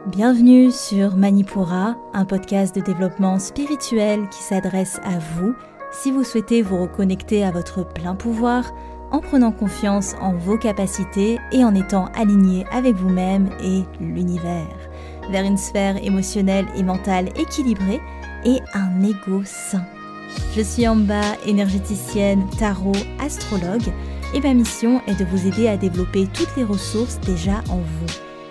Bienvenue sur Manipura, un podcast de développement spirituel qui s'adresse à vous si vous souhaitez vous reconnecter à votre plein pouvoir en prenant confiance en vos capacités et en étant aligné avec vous-même et l'univers, vers une sphère émotionnelle et mentale équilibrée et un ego sain. Je suis Amba, énergéticienne, tarot, astrologue, et ma mission est de vous aider à développer toutes les ressources déjà en vous.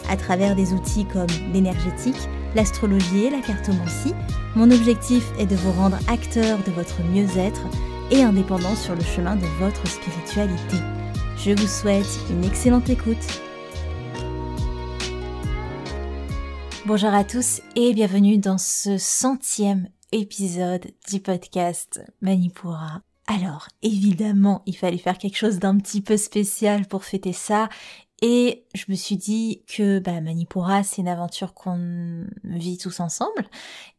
À travers des outils comme l'énergétique, l'astrologie et la cartomancie, mon objectif est de vous rendre acteur de votre mieux-être et indépendant sur le chemin de votre spiritualité. Je vous souhaite une excellente écoute. Bonjour à tous et bienvenue dans ce 100e épisode du podcast Manipura. Alors, évidemment, il fallait faire quelque chose d'un petit peu spécial pour fêter ça. Et je me suis dit que Manipura, c'est une aventure qu'on vit tous ensemble.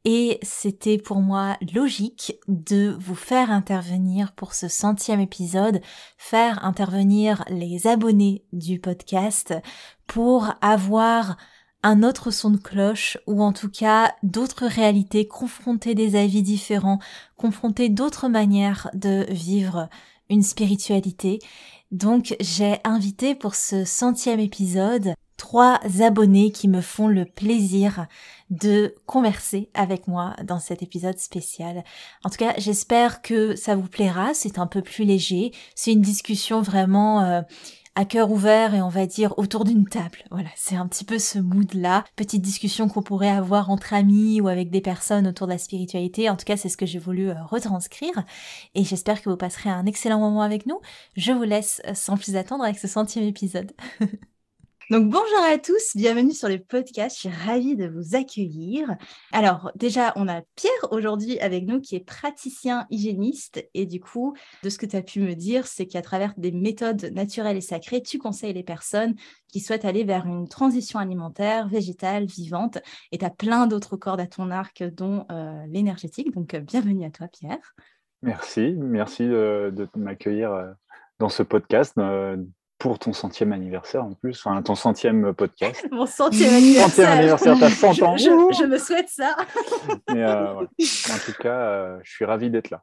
Et c'était pour moi logique de vous faire intervenir pour ce 100e épisode, faire intervenir les abonnés du podcast pour avoir un autre son de cloche, ou en tout cas d'autres réalités, confronter des avis différents, confronter d'autres manières de vivre une spiritualité. Donc j'ai invité pour ce 100e épisode 3 abonnés qui me font le plaisir de converser avec moi dans cet épisode spécial. En tout cas, j'espère que ça vous plaira, c'est un peu plus léger, c'est une discussion vraiment à cœur ouvert et on va dire autour d'une table. Voilà, c'est un petit peu ce mood-là. Petite discussion qu'on pourrait avoir entre amis ou avec des personnes autour de la spiritualité. En tout cas, c'est ce que j'ai voulu retranscrire. Et j'espère que vous passerez un excellent moment avec nous. Je vous laisse sans plus attendre avec ce 100e épisode. Donc bonjour à tous, bienvenue sur le podcast, je suis ravie de vous accueillir. Alors déjà, on a Pierre aujourd'hui avec nous qui est praticien hygiéniste et du coup, de ce que tu as pu me dire, c'est qu'à travers des méthodes naturelles et sacrées, tu conseilles les personnes qui souhaitent aller vers une transition alimentaire, végétale, vivante et tu as plein d'autres cordes à ton arc dont l'énergétique. Donc bienvenue à toi Pierre. Merci de m'accueillir dans ce podcast. Pour ton 100e anniversaire en plus, enfin ton 100e podcast. Mon 100e anniversaire. 100e anniversaire, t'as 100 ans. Je me souhaite ça. Mais voilà. En tout cas, je suis ravi d'être là.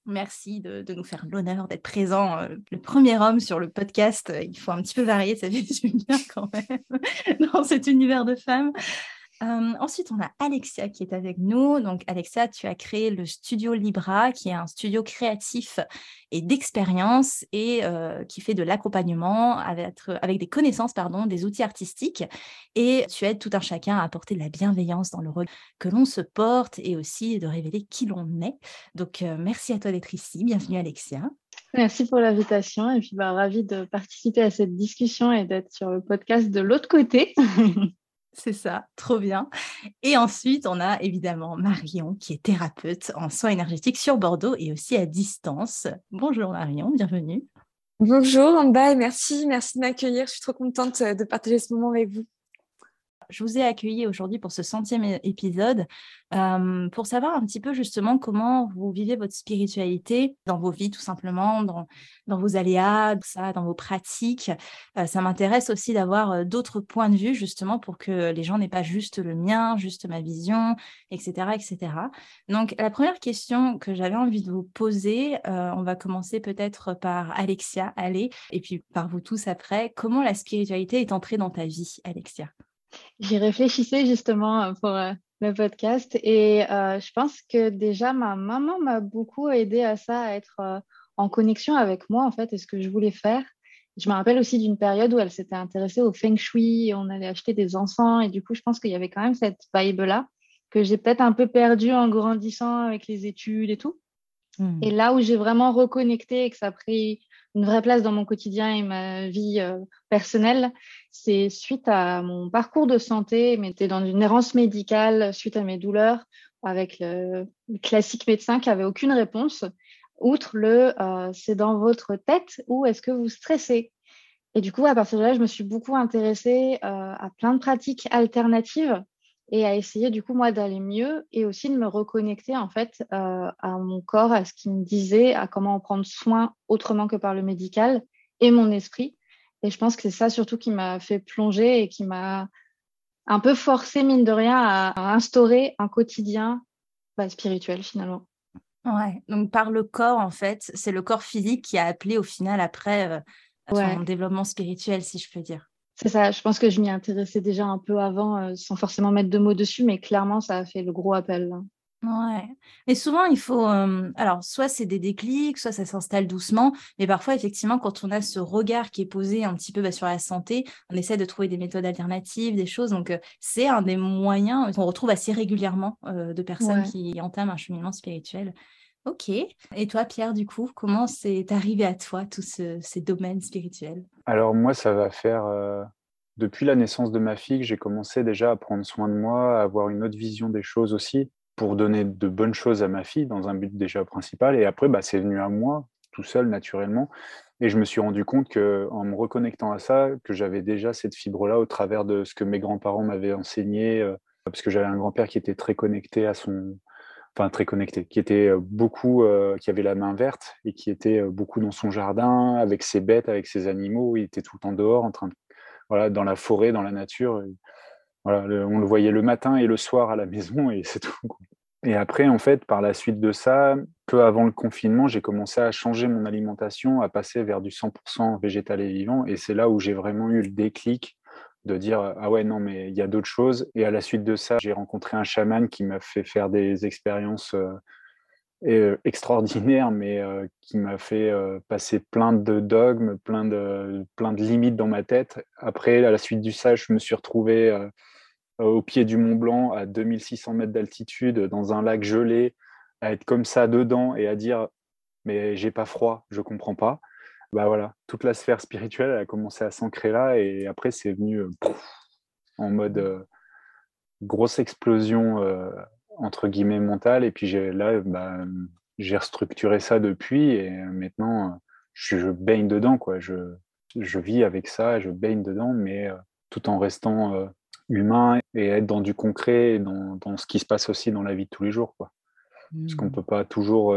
Merci de nous faire l'honneur d'être présent. Le premier homme sur le podcast, il faut un petit peu varier, ça fait du bien quand même dans cet univers de femmes. Ensuite, on a Alexia qui est avec nous. Donc, Alexia, tu as créé le studio Libra, qui est un studio créatif et d'expérience et qui fait de l'accompagnement avec des connaissances, des outils artistiques. Et tu aides tout un chacun à apporter de la bienveillance dans le rôle que l'on se porte et aussi de révéler qui l'on est. Donc, merci à toi d'être ici. Bienvenue, Alexia. Merci pour l'invitation et puis ravie de participer à cette discussion et d'être sur le podcast de l'autre côté. C'est ça, trop bien. Et ensuite, on a évidemment Marion, qui est thérapeute en soins énergétiques sur Bordeaux et aussi à distance. Bonjour Marion, bienvenue. Bonjour Amba et merci de m'accueillir. Je suis trop contente de partager ce moment avec vous. Je vous ai accueilli aujourd'hui pour ce 100e épisode pour savoir un petit peu justement comment vous vivez votre spiritualité dans vos vies tout simplement, dans vos aléas, dans vos pratiques. Ça m'intéresse aussi d'avoir d'autres points de vue justement pour que les gens n'aient pas juste le mien, juste ma vision, etc., etc. Donc la première question que j'avais envie de vous poser, on va commencer peut-être par Alexia, allez, et puis par vous tous après. Comment la spiritualité est entrée dans ta vie, Alexia ? J'y réfléchissais justement pour le podcast et je pense que déjà ma maman m'a beaucoup aidée à ça, à être en connexion avec moi en fait et ce que je voulais faire. Je me rappelle aussi d'une période où elle s'était intéressée au feng shui, et on allait acheter des encens et du coup je pense qu'il y avait quand même cette vibe-là que j'ai peut-être un peu perdue en grandissant avec les études et tout. Et là où j'ai vraiment reconnecté et que ça a pris une vraie place dans mon quotidien et ma vie personnelle, c'est suite à mon parcours de santé, mais j'étais dans une errance médicale suite à mes douleurs avec le classique médecin qui avait aucune réponse, outre c'est dans votre tête ou est-ce que vous stressez? Et du coup, à partir de là, je me suis beaucoup intéressée à plein de pratiques alternatives et à essayer du coup moi d'aller mieux et aussi de me reconnecter en fait à mon corps, à ce qu'il me disait, à comment en prendre soin autrement que par le médical et mon esprit. Et je pense que c'est ça surtout qui m'a fait plonger et qui m'a un peu forcé, mine de rien, à instaurer un quotidien spirituel, finalement. Ouais, donc par le corps, en fait, c'est le corps physique qui a appelé au final après à ton Ouais, développement spirituel, si je peux dire. c'est ça. Je pense que je m'y intéressais déjà un peu avant, sans forcément mettre de mots dessus, mais clairement, ça a fait le gros appel, là. Ouais, mais souvent il faut, alors soit c'est des déclics, soit ça s'installe doucement, mais parfois effectivement quand on a ce regard qui est posé un petit peu sur la santé, on essaie de trouver des méthodes alternatives, des choses, donc c'est un des moyens qu'on retrouve assez régulièrement de personnes Ouais. qui entament un cheminement spirituel. Ok, et toi Pierre, du coup, comment c'est arrivé à toi tous ces domaines spirituels? Alors moi, ça va faire depuis la naissance de ma fille que j'ai commencé déjà à prendre soin de moi, à avoir une autre vision des choses aussi, pour donner de bonnes choses à ma fille dans un but déjà principal. Et après, c'est venu à moi, tout seul, naturellement. Et je me suis rendu compte que, en me reconnectant à ça, que j'avais déjà cette fibre-là au travers de ce que mes grands-parents m'avaient enseigné, parce que j'avais un grand-père qui était très connecté à son... Enfin, très connecté, qui était beaucoup, qui avait la main verte et qui était beaucoup dans son jardin, avec ses bêtes, avec ses animaux. Il était tout le temps dehors, en train de, voilà, dans la forêt, dans la nature. Et voilà, on le voyait le matin et le soir à la maison et c'est tout, quoi. Et après, en fait, par la suite de ça, peu avant le confinement, j'ai commencé à changer mon alimentation, à passer vers du 100% végétal et vivant. Et c'est là où j'ai vraiment eu le déclic de dire, ah ouais, non, mais il y a d'autres choses. Et à la suite de ça, j'ai rencontré un chaman qui m'a fait faire des expériences extraordinaires, mais qui m'a fait passer plein de dogmes, plein de limites dans ma tête. Après, à la suite du ça, je me suis retrouvé au pied du Mont Blanc, à 2600 mètres d'altitude, dans un lac gelé, à être comme ça dedans et à dire mais j'ai pas froid, je comprends pas. Bah voilà, toute la sphère spirituelle elle a commencé à s'ancrer là et après c'est venu en mode grosse explosion entre guillemets mentale et puis j'ai restructuré ça depuis et maintenant je baigne dedans quoi. Je vis avec ça, je baigne dedans, mais tout en restant humain et être dans du concret et dans ce qui se passe aussi dans la vie de tous les jours, quoi. Parce qu'on peut pas toujours...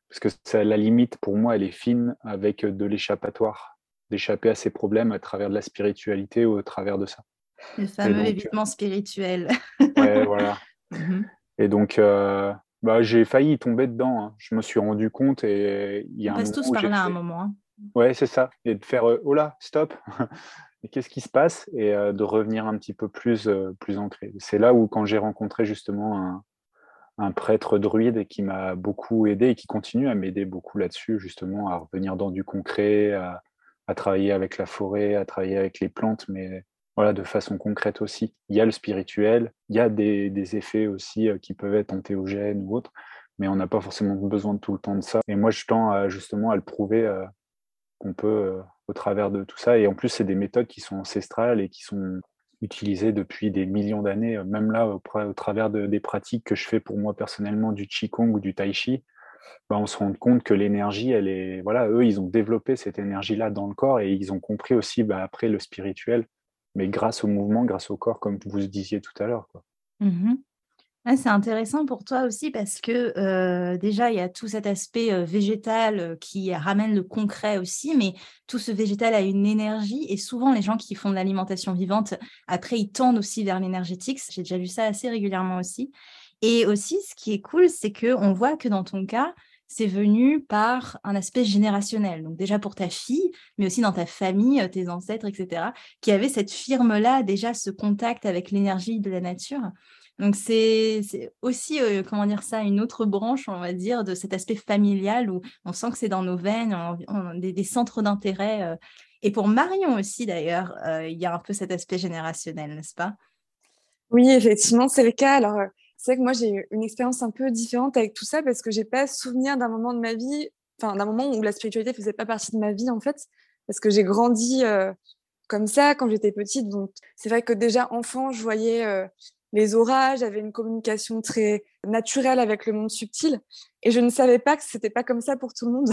parce que la limite, pour moi, elle est fine avec de l'échappatoire, d'échapper à ses problèmes à travers de la spiritualité ou au travers de ça. Le Et fameux donc, évitement spirituel. ouais, voilà. Mhm. Et donc, j'ai failli y tomber dedans, hein. Je me suis rendu compte et il y On a un passe moment tous où par j'ai là à un fait... moment, hein. Ouais, c'est ça. Et de faire, oh là, stop. Et qu'est-ce qui se passe? Et de revenir un petit peu plus ancré. C'est là où, quand j'ai rencontré justement un prêtre druide qui m'a beaucoup aidé et qui continue à m'aider beaucoup là-dessus, justement, à revenir dans du concret, à travailler avec la forêt, à travailler avec les plantes, mais voilà, de façon concrète aussi. Il y a le spirituel, il y a des effets aussi qui peuvent être antéogènes ou autres, mais on n'a pas forcément besoin de tout le temps de ça. Et moi, je tends justement à le prouver qu'on peut au travers de tout ça. Et en plus, c'est des méthodes qui sont ancestrales et qui sont utilisées depuis des millions d'années, même là, au travers des pratiques que je fais pour moi personnellement, du Qigong ou du Tai Chi, on se rend compte que l'énergie, elle est, voilà, eux, ils ont développé cette énergie-là dans le corps et ils ont compris aussi, après, le spirituel, mais grâce au mouvement, grâce au corps, comme vous disiez tout à l'heure, quoi. Mhm. Ouais, c'est intéressant pour toi aussi parce que déjà, il y a tout cet aspect végétal qui ramène le concret aussi, mais tout ce végétal a une énergie et souvent les gens qui font de l'alimentation vivante, après, ils tendent aussi vers l'énergétique. J'ai déjà vu ça assez régulièrement aussi. Et aussi, ce qui est cool, c'est qu'on voit que dans ton cas, c'est venu par un aspect générationnel. Donc déjà pour ta fille, mais aussi dans ta famille, tes ancêtres, etc., qui avaient cette firme-là, déjà ce contact avec l'énergie de la nature. Donc, c'est aussi, comment dire ça, une autre branche, on va dire, de cet aspect familial où on sent que c'est dans nos veines, des centres d'intérêt. Et pour Marion aussi, d'ailleurs, il y a un peu cet aspect générationnel, n'est-ce pas? Oui, effectivement, c'est le cas. Alors, c'est vrai que moi, j'ai eu une expérience un peu différente avec tout ça parce que j'ai pas souvenir d'un moment de ma vie, enfin, d'un moment où la spiritualité faisait pas partie de ma vie, en fait, parce que j'ai grandi comme ça quand j'étais petite. Donc, c'est vrai que déjà, enfant, je voyais les auras, j'avais une communication très naturelle avec le monde subtil et je ne savais pas que c'était pas comme ça pour tout le monde.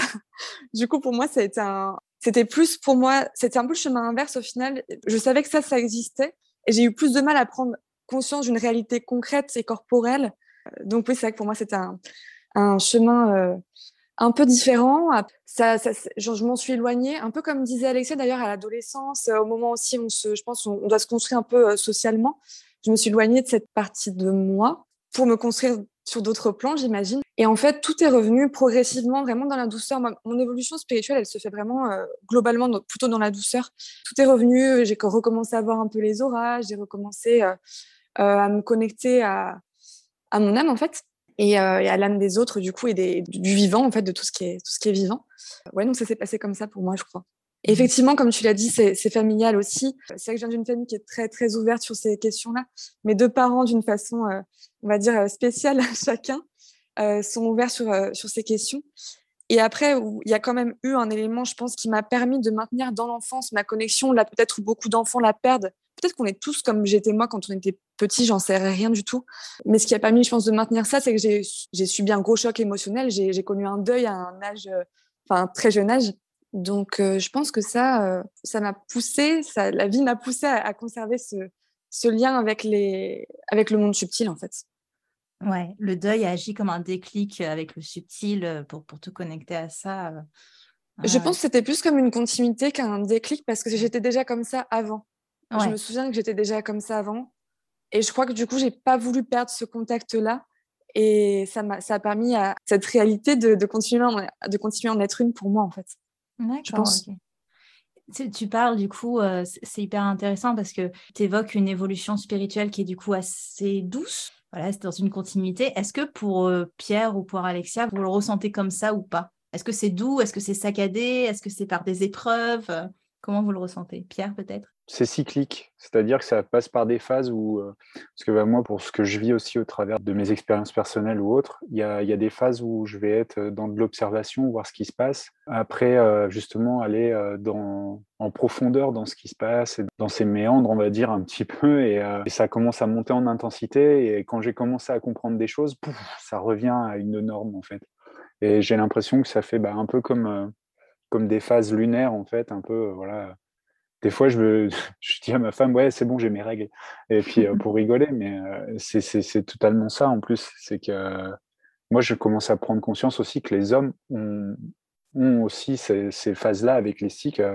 Du coup, pour moi, c'était plus pour moi, c'était un peu le chemin inverse au final. Je savais que ça existait et j'ai eu plus de mal à prendre conscience d'une réalité concrète et corporelle. Donc oui, c'est vrai que pour moi, c'était un chemin un peu différent. Genre, je m'en suis éloignée, un peu comme disait Alexia d'ailleurs à l'adolescence, au moment aussi où je pense on doit se construire un peu socialement. Je me suis éloignée de cette partie de moi pour me construire sur d'autres plans, j'imagine. Et en fait, tout est revenu progressivement, vraiment dans la douceur. Mon évolution spirituelle, elle se fait vraiment globalement plutôt dans la douceur. Tout est revenu, j'ai recommencé à voir un peu les auras, j'ai recommencé à me connecter à mon âme, en fait, et à l'âme des autres, du coup, et du vivant, en fait, de tout ce qui est vivant. Ouais, donc ça s'est passé comme ça pour moi, je crois. Et effectivement, comme tu l'as dit, c'est familial aussi. C'est vrai que je viens d'une famille qui est très, très ouverte sur ces questions-là. Mes deux parents, d'une façon, on va dire, spéciale chacun, sont ouverts sur ces questions. Et après, il y a quand même eu un élément, je pense, qui m'a permis de maintenir dans l'enfance ma connexion, là peut-être où beaucoup d'enfants la perdent. Peut-être qu'on est tous comme j'étais moi quand on était petit, j'en sais rien du tout. Mais ce qui a permis, je pense, de maintenir ça, c'est que j'ai subi un gros choc émotionnel. J'ai connu un deuil à un âge, enfin, très jeune âge. Donc, je pense que ça m'a poussé, la vie m'a poussé à conserver ce lien avec le monde subtil, en fait. Ouais, le deuil agit comme un déclic avec le subtil pour te connecter à ça. Je pense que c'était plus comme une continuité qu'un déclic parce que j'étais déjà comme ça avant. Ouais. Je me souviens que j'étais déjà comme ça avant. Et je crois que du coup, j'ai pas voulu perdre ce contact-là. Et ça a permis à cette réalité de continuer à en être une pour moi, en fait. D'accord, je pense. Okay. Tu parles, du coup, c'est hyper intéressant parce que tu évoques une évolution spirituelle qui est du coup assez douce. Voilà, c'est dans une continuité. Est-ce que pour Pierre ou pour Alexia, vous le ressentez comme ça ou pas? Est-ce que c'est doux? Est-ce que c'est saccadé? Est-ce que c'est par des épreuves? Comment vous le ressentez? Pierre, peut-être? C'est cyclique, c'est-à-dire que ça passe par des phases où, parce que moi, pour ce que je vis aussi au travers de mes expériences personnelles ou autres, il y a des phases où je vais être dans de l'observation, voir ce qui se passe. Après, justement, aller en profondeur dans ce qui se passe, et dans ces méandres, on va dire, un petit peu, et ça commence à monter en intensité. Et quand j'ai commencé à comprendre des choses, pouf, ça revient à une norme, en fait. Et j'ai l'impression que ça fait un peu comme des phases lunaires, en fait, un peu, voilà. Des fois, je dis à ma femme, ouais, c'est bon, j'ai mes règles. Et puis, pour rigoler, mais c'est totalement ça en plus. C'est que moi, je commence à prendre conscience aussi que les hommes ont aussi ces phases-là avec les cycles.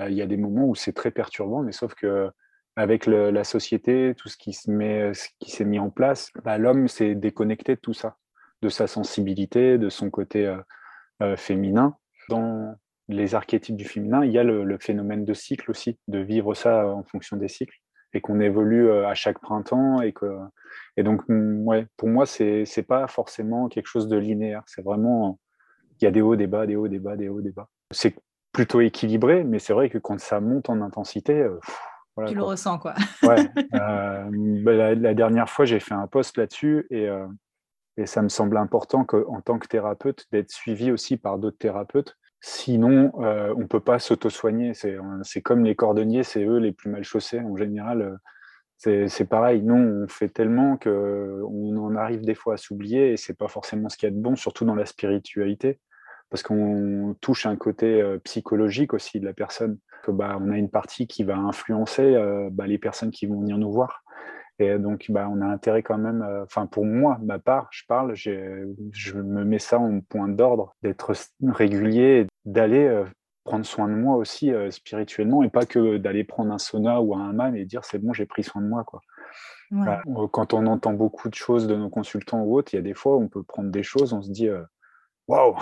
Il y a des moments où c'est très perturbant, mais sauf que avec la société, tout ce qui s'est mis en place, l'homme s'est déconnecté de tout ça, de sa sensibilité, de son côté féminin. Dans les archétypes du féminin, il y a le phénomène de cycle aussi, de vivre ça en fonction des cycles, et qu'on évolue à chaque printemps. Et donc, ouais, pour moi, c'est pas forcément quelque chose de linéaire. C'est vraiment, il y a des hauts, des bas, des hauts, des bas, des hauts, des bas. C'est plutôt équilibré, mais c'est vrai que quand ça monte en intensité, voilà, tu le ressens, quoi. Ouais. La dernière fois, j'ai fait un post là-dessus, et ça me semble important qu'en tant que thérapeute, d'être suivi aussi par d'autres thérapeutes. Sinon, on ne peut pas s'auto-soigner. C'est comme les cordonniers, c'est eux les plus mal chaussés. En général, c'est pareil. Nous, on fait tellement qu'on en arrive des fois à s'oublier, et ce n'est pas forcément ce qu'il y a de bon, surtout dans la spiritualité, parce qu'on touche un côté psychologique aussi de la personne. On a une partie qui va influencer les personnes qui vont venir nous voir. Et donc, on a intérêt quand même, pour moi, ma part, je parle, je me mets ça en point d'ordre, d'être régulier, et d'aller prendre soin de moi aussi spirituellement, et pas que d'aller prendre un sauna ou un hammam et dire c'est bon, j'ai pris soin de moi, quoi. Ouais. Quand on entend beaucoup de choses de nos consultants ou autres, il y a des fois où on peut prendre des choses, on se dit waouh,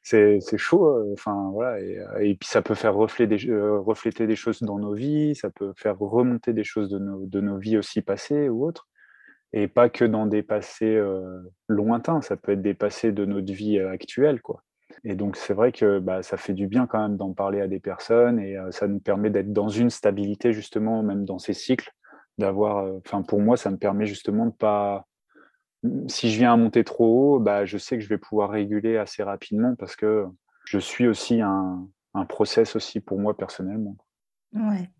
c'est chaud. Voilà, et puis ça peut faire refléter des choses dans nos vies, ça peut faire remonter des choses de nos vies aussi passées ou autres, et pas que dans des passés lointains, ça peut être des passés de notre vie actuelle, quoi. Et donc c'est vrai que ça fait du bien quand même d'en parler à des personnes, et ça nous permet d'être dans une stabilité, justement, même dans ces cycles, d'avoir, pour moi, ça me permet justement de pas, si je viens à monter trop haut, je sais que je vais pouvoir réguler assez rapidement, parce que je suis aussi un process aussi pour moi personnellement. Ouais.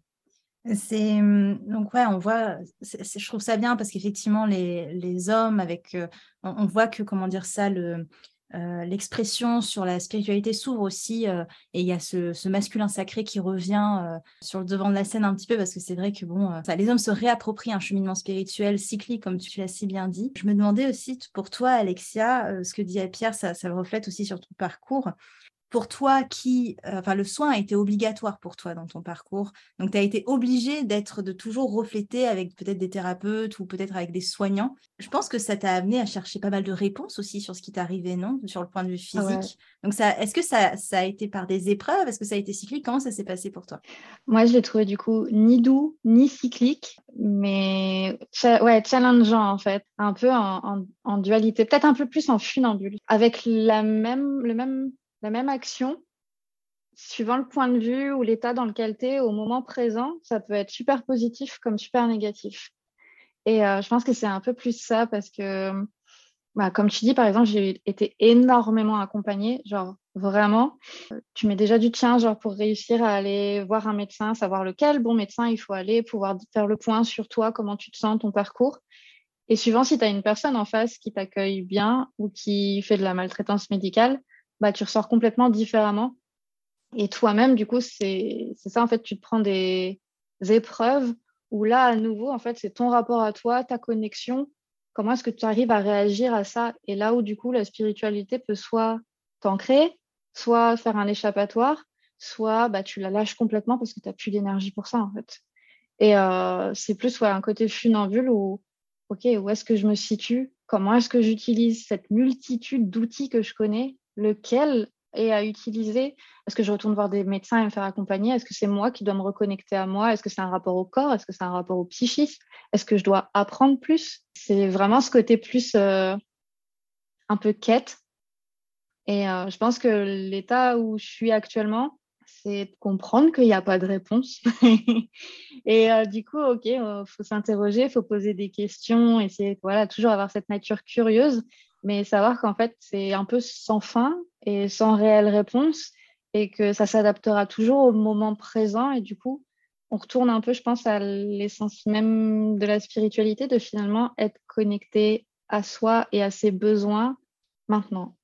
Donc ouais, on voit, je trouve ça bien parce qu'effectivement les hommes on voit que, comment dire ça, l'expression sur la spiritualité s'ouvre aussi et il y a ce masculin sacré qui revient sur le devant de la scène un petit peu parce que c'est vrai que les hommes se réapproprient un cheminement spirituel cyclique comme tu l'as si bien dit. Je me demandais aussi pour toi Alexia, ce que disait Pierre, ça le reflète aussi sur ton parcours. Pour toi, le soin a été obligatoire pour toi dans ton parcours. Donc, tu as été obligé de toujours refléter avec peut-être des thérapeutes ou peut-être avec des soignants. Je pense que ça t'a amené à chercher pas mal de réponses aussi sur ce qui t'arrivait, non? Sur le point de vue physique. Ouais. Donc, est-ce que ça a été par des épreuves? Est-ce que ça a été cyclique? Comment ça s'est passé pour toi? Moi, je l'ai trouvé du coup ni doux, ni cyclique, mais challengeant en fait, un peu en dualité, peut-être un peu plus en funambule, avec la même action, suivant le point de vue ou l'état dans lequel tu es au moment présent, ça peut être super positif comme super négatif. Et je pense que c'est un peu plus ça parce que, comme tu dis, par exemple, j'ai été énormément accompagnée, genre vraiment. Tu mets déjà du tien, genre pour réussir à aller voir un médecin, savoir lequel bon médecin il faut aller, pouvoir faire le point sur toi, comment tu te sens, ton parcours. Et suivant si tu as une personne en face qui t'accueille bien ou qui fait de la maltraitance médicale, tu ressors complètement différemment. Et toi-même, du coup, c'est ça, en fait, tu te prends des épreuves où là, à nouveau, en fait, c'est ton rapport à toi, ta connexion. Comment est-ce que tu arrives à réagir à ça? Et là où, du coup, la spiritualité peut soit t'ancrer, soit faire un échappatoire, soit tu la lâches complètement parce que tu n'as plus d'énergie pour ça, en fait. Et c'est plus un côté funambule où, OK, où est-ce que je me situe? Comment est-ce que j'utilise cette multitude d'outils que je connais? Lequel est à utiliser? Est-ce que je retourne voir des médecins et me faire accompagner? Est-ce que c'est moi qui dois me reconnecter à moi? Est-ce que c'est un rapport au corps? Est-ce que c'est un rapport au psychisme? Est-ce que je dois apprendre plus? C'est vraiment ce côté plus un peu quête. Et je pense que l'état où je suis actuellement, c'est de comprendre qu'il n'y a pas de réponse. Et du coup, OK, faut s'interroger, faut poser des questions, essayer toujours avoir cette nature curieuse, mais savoir qu'en fait, c'est un peu sans fin et sans réelle réponse et que ça s'adaptera toujours au moment présent. Et du coup, on retourne un peu, je pense, à l'essence même de la spiritualité, de finalement être connecté à soi et à ses besoins maintenant.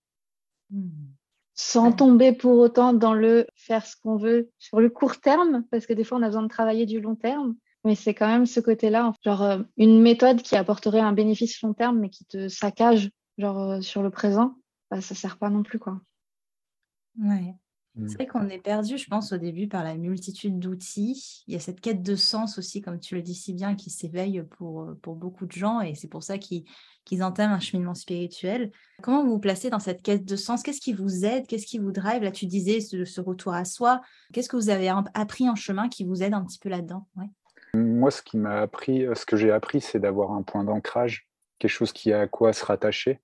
Sans tomber pour autant dans le faire ce qu'on veut sur le court terme, parce que des fois, on a besoin de travailler du long terme. Mais c'est quand même ce côté-là, genre une méthode qui apporterait un bénéfice long terme, mais qui te saccage sur le présent, ça sert pas non plus, quoi. Ouais. C'est vrai qu'on est perdu, je pense, au début par la multitude d'outils. Il y a cette quête de sens aussi, comme tu le dis si bien, qui s'éveille pour beaucoup de gens et c'est pour ça qu'ils entament un cheminement spirituel. Comment vous vous placez dans cette quête de sens? Qu'est-ce qui vous aide? Qu'est-ce qui vous drive? Là, tu disais ce retour à soi. Qu'est-ce que vous avez appris en chemin qui vous aide un petit peu là-dedans? Ouais. Moi, ce que j'ai appris, c'est d'avoir un point d'ancrage, quelque chose qui a à quoi se rattacher.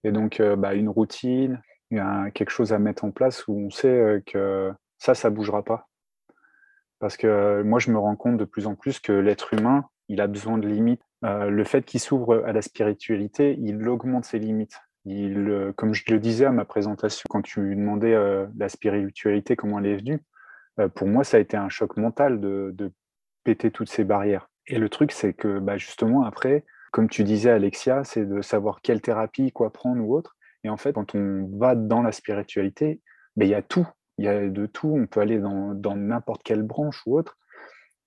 Et donc, une routine, quelque chose à mettre en place où on sait que ça bougera pas. Parce que moi, je me rends compte de plus en plus que l'être humain, il a besoin de limites. Le fait qu'il s'ouvre à la spiritualité, il augmente ses limites. Comme je le disais à ma présentation, quand tu me demandais la spiritualité, comment elle est venue, pour moi, ça a été un choc mental de péter toutes ces barrières. Et le truc, c'est que justement, après, comme tu disais, Alexia, c'est de savoir quelle thérapie, quoi prendre ou autre. Et en fait, quand on va dans la spiritualité, il y a tout. Il y a de tout. On peut aller dans n'importe quelle branche ou autre.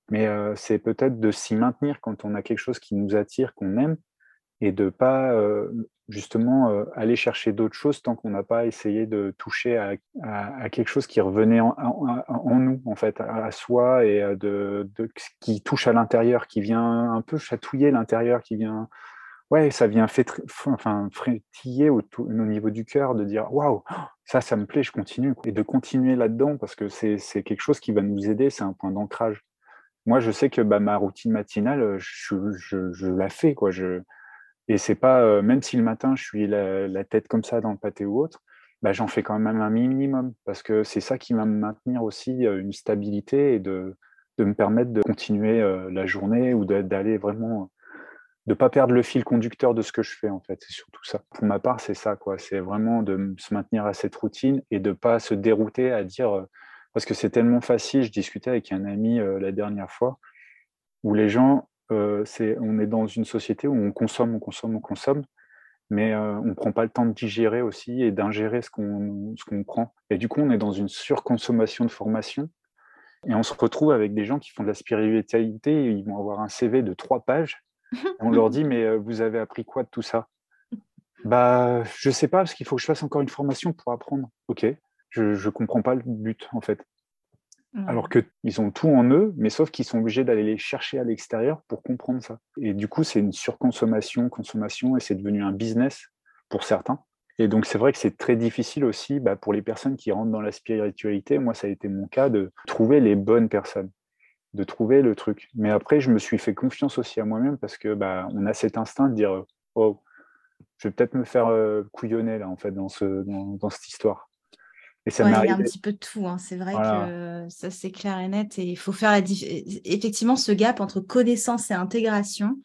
Mais c'est peut-être de s'y maintenir quand on a quelque chose qui nous attire, qu'on aime, et de pas justement aller chercher d'autres choses tant qu'on n'a pas essayé de toucher à quelque chose qui revenait en nous, en fait, à soi, et qui touche à l'intérieur, qui vient un peu chatouiller l'intérieur, qui vient, ouais, ça vient frétiller au niveau du cœur, de dire waouh, ça me plaît, je continue, et de continuer là-dedans parce que c'est quelque chose qui va nous aider, c'est un point d'ancrage. Moi, je sais que ma routine matinale, je la fais, quoi. Et c'est pas, même si le matin, je suis la tête comme ça dans le pâté ou autre, j'en fais quand même un minimum parce que c'est ça qui va me maintenir aussi une stabilité et de me permettre de continuer la journée ou d'aller vraiment, de pas perdre le fil conducteur de ce que je fais, en fait. C'est surtout ça. Pour ma part, c'est ça, quoi. C'est vraiment de se maintenir à cette routine et de pas se dérouter à dire, parce que c'est tellement facile. Je discutais avec un ami la dernière fois où les gens, on est dans une société où on consomme, mais on ne prend pas le temps de digérer aussi et d'ingérer ce qu'on prend. Et du coup, on est dans une surconsommation de formation et on se retrouve avec des gens qui font de la spiritualité et ils vont avoir un CV de 3 pages. Et on leur dit, mais vous avez appris quoi de tout ça? Bah, je sais pas, parce qu'il faut que je fasse encore une formation pour apprendre. Ok, je comprends pas le but, en fait. Alors qu'ils ont tout en eux, mais sauf qu'ils sont obligés d'aller les chercher à l'extérieur pour comprendre ça. Et du coup, c'est une surconsommation, consommation, et c'est devenu un business pour certains. Et donc, c'est vrai que c'est très difficile aussi pour les personnes qui rentrent dans la spiritualité. Moi, ça a été mon cas de trouver les bonnes personnes, de trouver le truc. Mais après, je me suis fait confiance aussi à moi-même parce que on a cet instinct de dire oh, je vais peut-être me faire couillonner là, en fait, dans cette histoire. Et ça m'est Il y a un arrivé. petit peu de tout, hein. C'est vrai Voilà. que ça, c'est clair et net. Et il faut faire effectivement ce gap entre connaissance et intégration.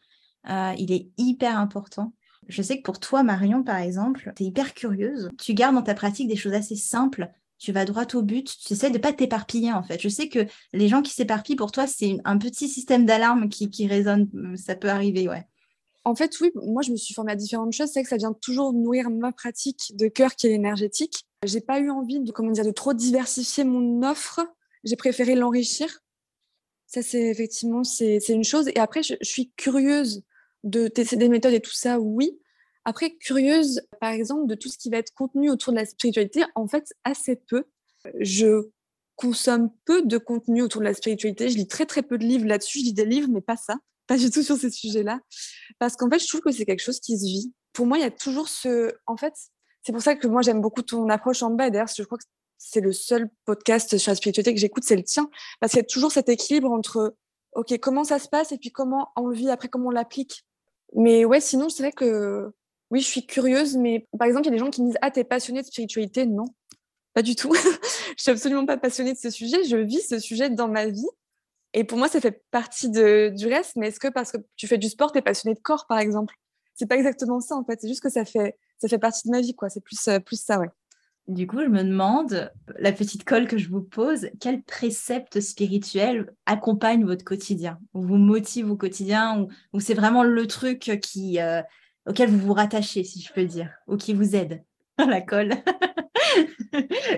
Il est hyper important. Je sais que pour toi, Marion, par exemple, tu es hyper curieuse. Tu gardes dans ta pratique des choses assez simples. Tu vas droit au but. Tu essaies de ne pas t'éparpiller, en fait. Je sais que les gens qui s'éparpillent, pour toi, c'est un petit système d'alarme qui résonne. Ça peut arriver, ouais. En fait, oui, moi, je me suis formée à différentes choses. C'est vrai que ça vient toujours nourrir ma pratique de cœur qui est énergétique. J'ai pas eu envie de trop diversifier mon offre. J'ai préféré l'enrichir. Ça, c'est une chose. Et après, je suis curieuse de tester des méthodes et tout ça, oui. Après, curieuse, par exemple, de tout ce qui va être contenu autour de la spiritualité, en fait, assez peu. Je consomme peu de contenu autour de la spiritualité. Je lis très, très peu de livres là-dessus. Je lis des livres, mais pas ça. Pas du tout sur ces sujets-là. Parce qu'en fait, je trouve que c'est quelque chose qui se vit. Pour moi, il y a toujours En fait, c'est pour ça que moi, j'aime beaucoup ton approche en bas. D'ailleurs, je crois que c'est le seul podcast sur la spiritualité que j'écoute, c'est le tien. Parce qu'il y a toujours cet équilibre entre, OK, comment ça se passe et puis comment on le vit, après comment on l'applique. Mais ouais, sinon, c'est vrai que oui, je suis curieuse, mais par exemple, il y a des gens qui me disent, ah, t'es passionnée de spiritualité? Non, pas du tout. Je suis absolument pas passionnée de ce sujet. Je vis ce sujet dans ma vie. Et pour moi, ça fait partie du reste. Mais est-ce que parce que tu fais du sport, t'es passionnée de corps, par exemple? C'est pas exactement ça, en fait. C'est juste que ça fait partie de ma vie, quoi. C'est plus ça, ouais. Du coup, je me demande, la petite colle que je vous pose, quel précepte spirituel accompagne votre quotidien, ou vous motive au quotidien, ou c'est vraiment le truc auquel vous vous rattachez, si je peux dire, ou qui vous aide? La colle.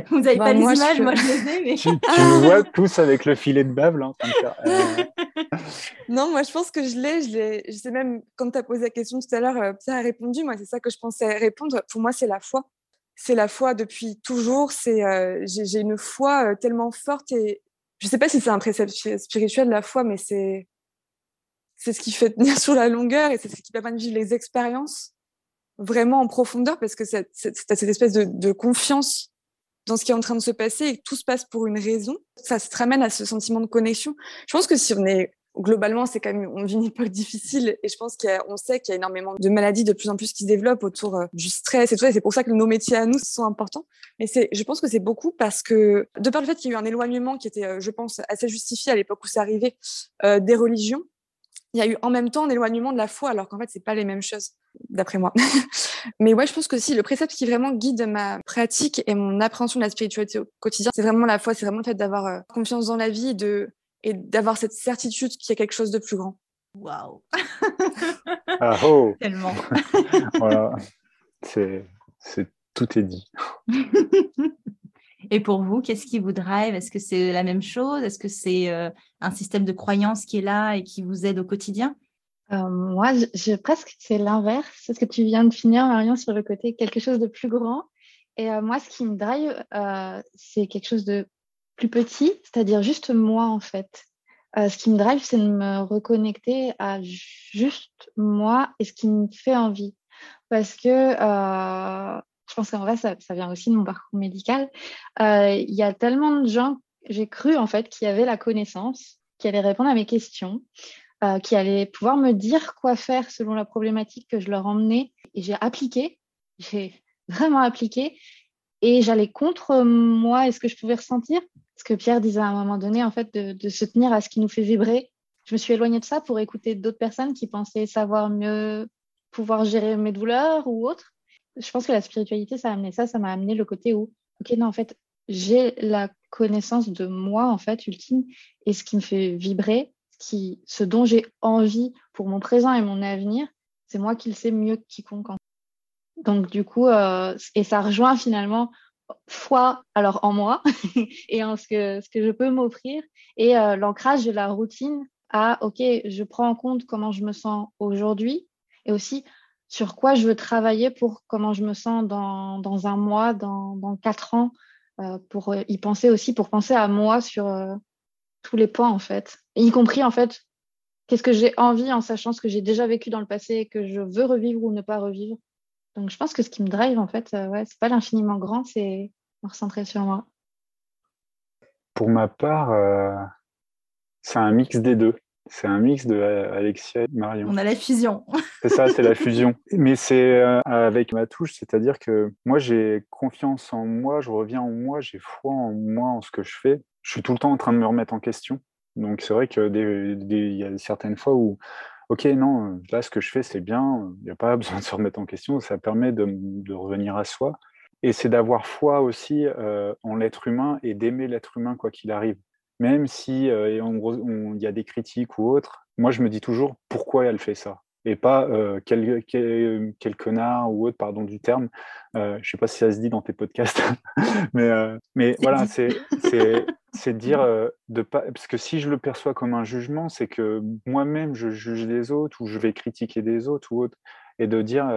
Vous n'avez pas les images, moi je les ai, mais... Tu nous vois tous avec le filet de bave, là, en train de faire... Non, moi je pense que je l'ai. Je sais même, quand tu as posé la question tout à l'heure, Pierre a répondu. Moi, c'est ça que je pensais répondre. Pour moi, c'est la foi. C'est la foi depuis toujours. J'ai une foi tellement forte et je sais pas si c'est un précepte spirituel, la foi, mais c'est ce qui fait tenir sur la longueur et c'est ce qui permet de vivre les expériences vraiment en profondeur parce que t'as cette espèce de confiance dans ce qui est en train de se passer et que tout se passe pour une raison. Ça te ramène à ce sentiment de connexion. Je pense que si globalement, on vit une époque difficile et je pense qu'on sait qu'il y a énormément de maladies de plus en plus qui se développent autour du stress et tout ça. Et c'est pour ça que nos métiers à nous sont importants. Mais je pense que c'est beaucoup parce que, de par le fait qu'il y a eu un éloignement qui était, je pense, assez justifié à l'époque où c'est arrivé, des religions, il y a eu en même temps un éloignement de la foi, alors qu'en fait, c'est pas les mêmes choses, d'après moi. Mais ouais, je pense que si le précepte qui vraiment guide ma pratique et mon appréhension de la spiritualité au quotidien, c'est vraiment la foi, c'est vraiment le fait d'avoir confiance dans la vie et d'avoir cette certitude qu'il y a quelque chose de plus grand. Waouh. Ah oh. Tellement. Voilà, tout est dit. Et pour vous, qu'est-ce qui vous drive? Est-ce que c'est la même chose? Est-ce que c'est un système de croyance qui est là et qui vous aide au quotidien? Moi, presque c'est l'inverse. C'est ce que tu viens de finir, Marion, sur le côté quelque chose de plus grand. Et moi, ce qui me drive, c'est quelque chose de plus petit, c'est-à-dire juste moi, en fait. Ce qui me drive, c'est de me reconnecter à juste moi et ce qui me fait envie. Parce que je pense qu'en vrai, ça vient aussi de mon parcours médical. Il y a tellement de gens, j'ai cru en fait, qui avaient la connaissance, qui allaient répondre à mes questions, qui allaient pouvoir me dire quoi faire selon la problématique que je leur emmenais. Et j'ai vraiment appliqué. Et j'allais contre moi et ce que je pouvais ressentir. Ce que Pierre disait à un moment donné, en fait, de se tenir à ce qui nous fait vibrer. Je me suis éloignée de ça pour écouter d'autres personnes qui pensaient savoir mieux pouvoir gérer mes douleurs ou autres. Je pense que la spiritualité, ça a amené ça m'a amené le côté où, ok, non, en fait, j'ai la connaissance de moi, en fait, ultime, et ce qui me fait vibrer, ce dont j'ai envie pour mon présent et mon avenir, c'est moi qui le sais mieux que quiconque. Donc, du coup, et ça rejoint finalement foi alors en moi et en ce que je peux m'offrir et l'ancrage de la routine à, OK, je prends en compte comment je me sens aujourd'hui et aussi sur quoi je veux travailler pour comment je me sens dans un mois, dans 4 ans, pour y penser aussi, pour penser à moi sur tous les points, en fait. Et y compris, en fait, qu'est-ce que j'ai envie en sachant ce que j'ai déjà vécu dans le passé et que je veux revivre ou ne pas revivre. Donc, je pense que ce qui me drive, en fait, ouais, c'est pas l'infiniment grand, c'est me recentrer sur moi. Pour ma part, c'est un mix des deux. C'est un mix de Alexia et Marion. On a la fusion. C'est ça, c'est la fusion. Mais c'est avec ma touche, c'est-à-dire que moi, j'ai confiance en moi, je reviens en moi, j'ai foi en moi, en ce que je fais. Je suis tout le temps en train de me remettre en question. Donc, c'est vrai que il y a certaines fois où, OK, non, là, ce que je fais, c'est bien, il n'y a pas besoin de se remettre en question, ça permet de revenir à soi. Et c'est d'avoir foi aussi en l'être humain et d'aimer l'être humain quoi qu'il arrive. Même si en gros, il y a des critiques ou autres, moi je me dis toujours pourquoi elle fait ça. Et pas quel connard ou autre, pardon du terme. Je sais pas si ça se dit dans tes podcasts, mais voilà, c'est de dire de pas, parce que si je le perçois comme un jugement, c'est que moi-même je juge les autres ou je vais critiquer des autres ou autre, et de dire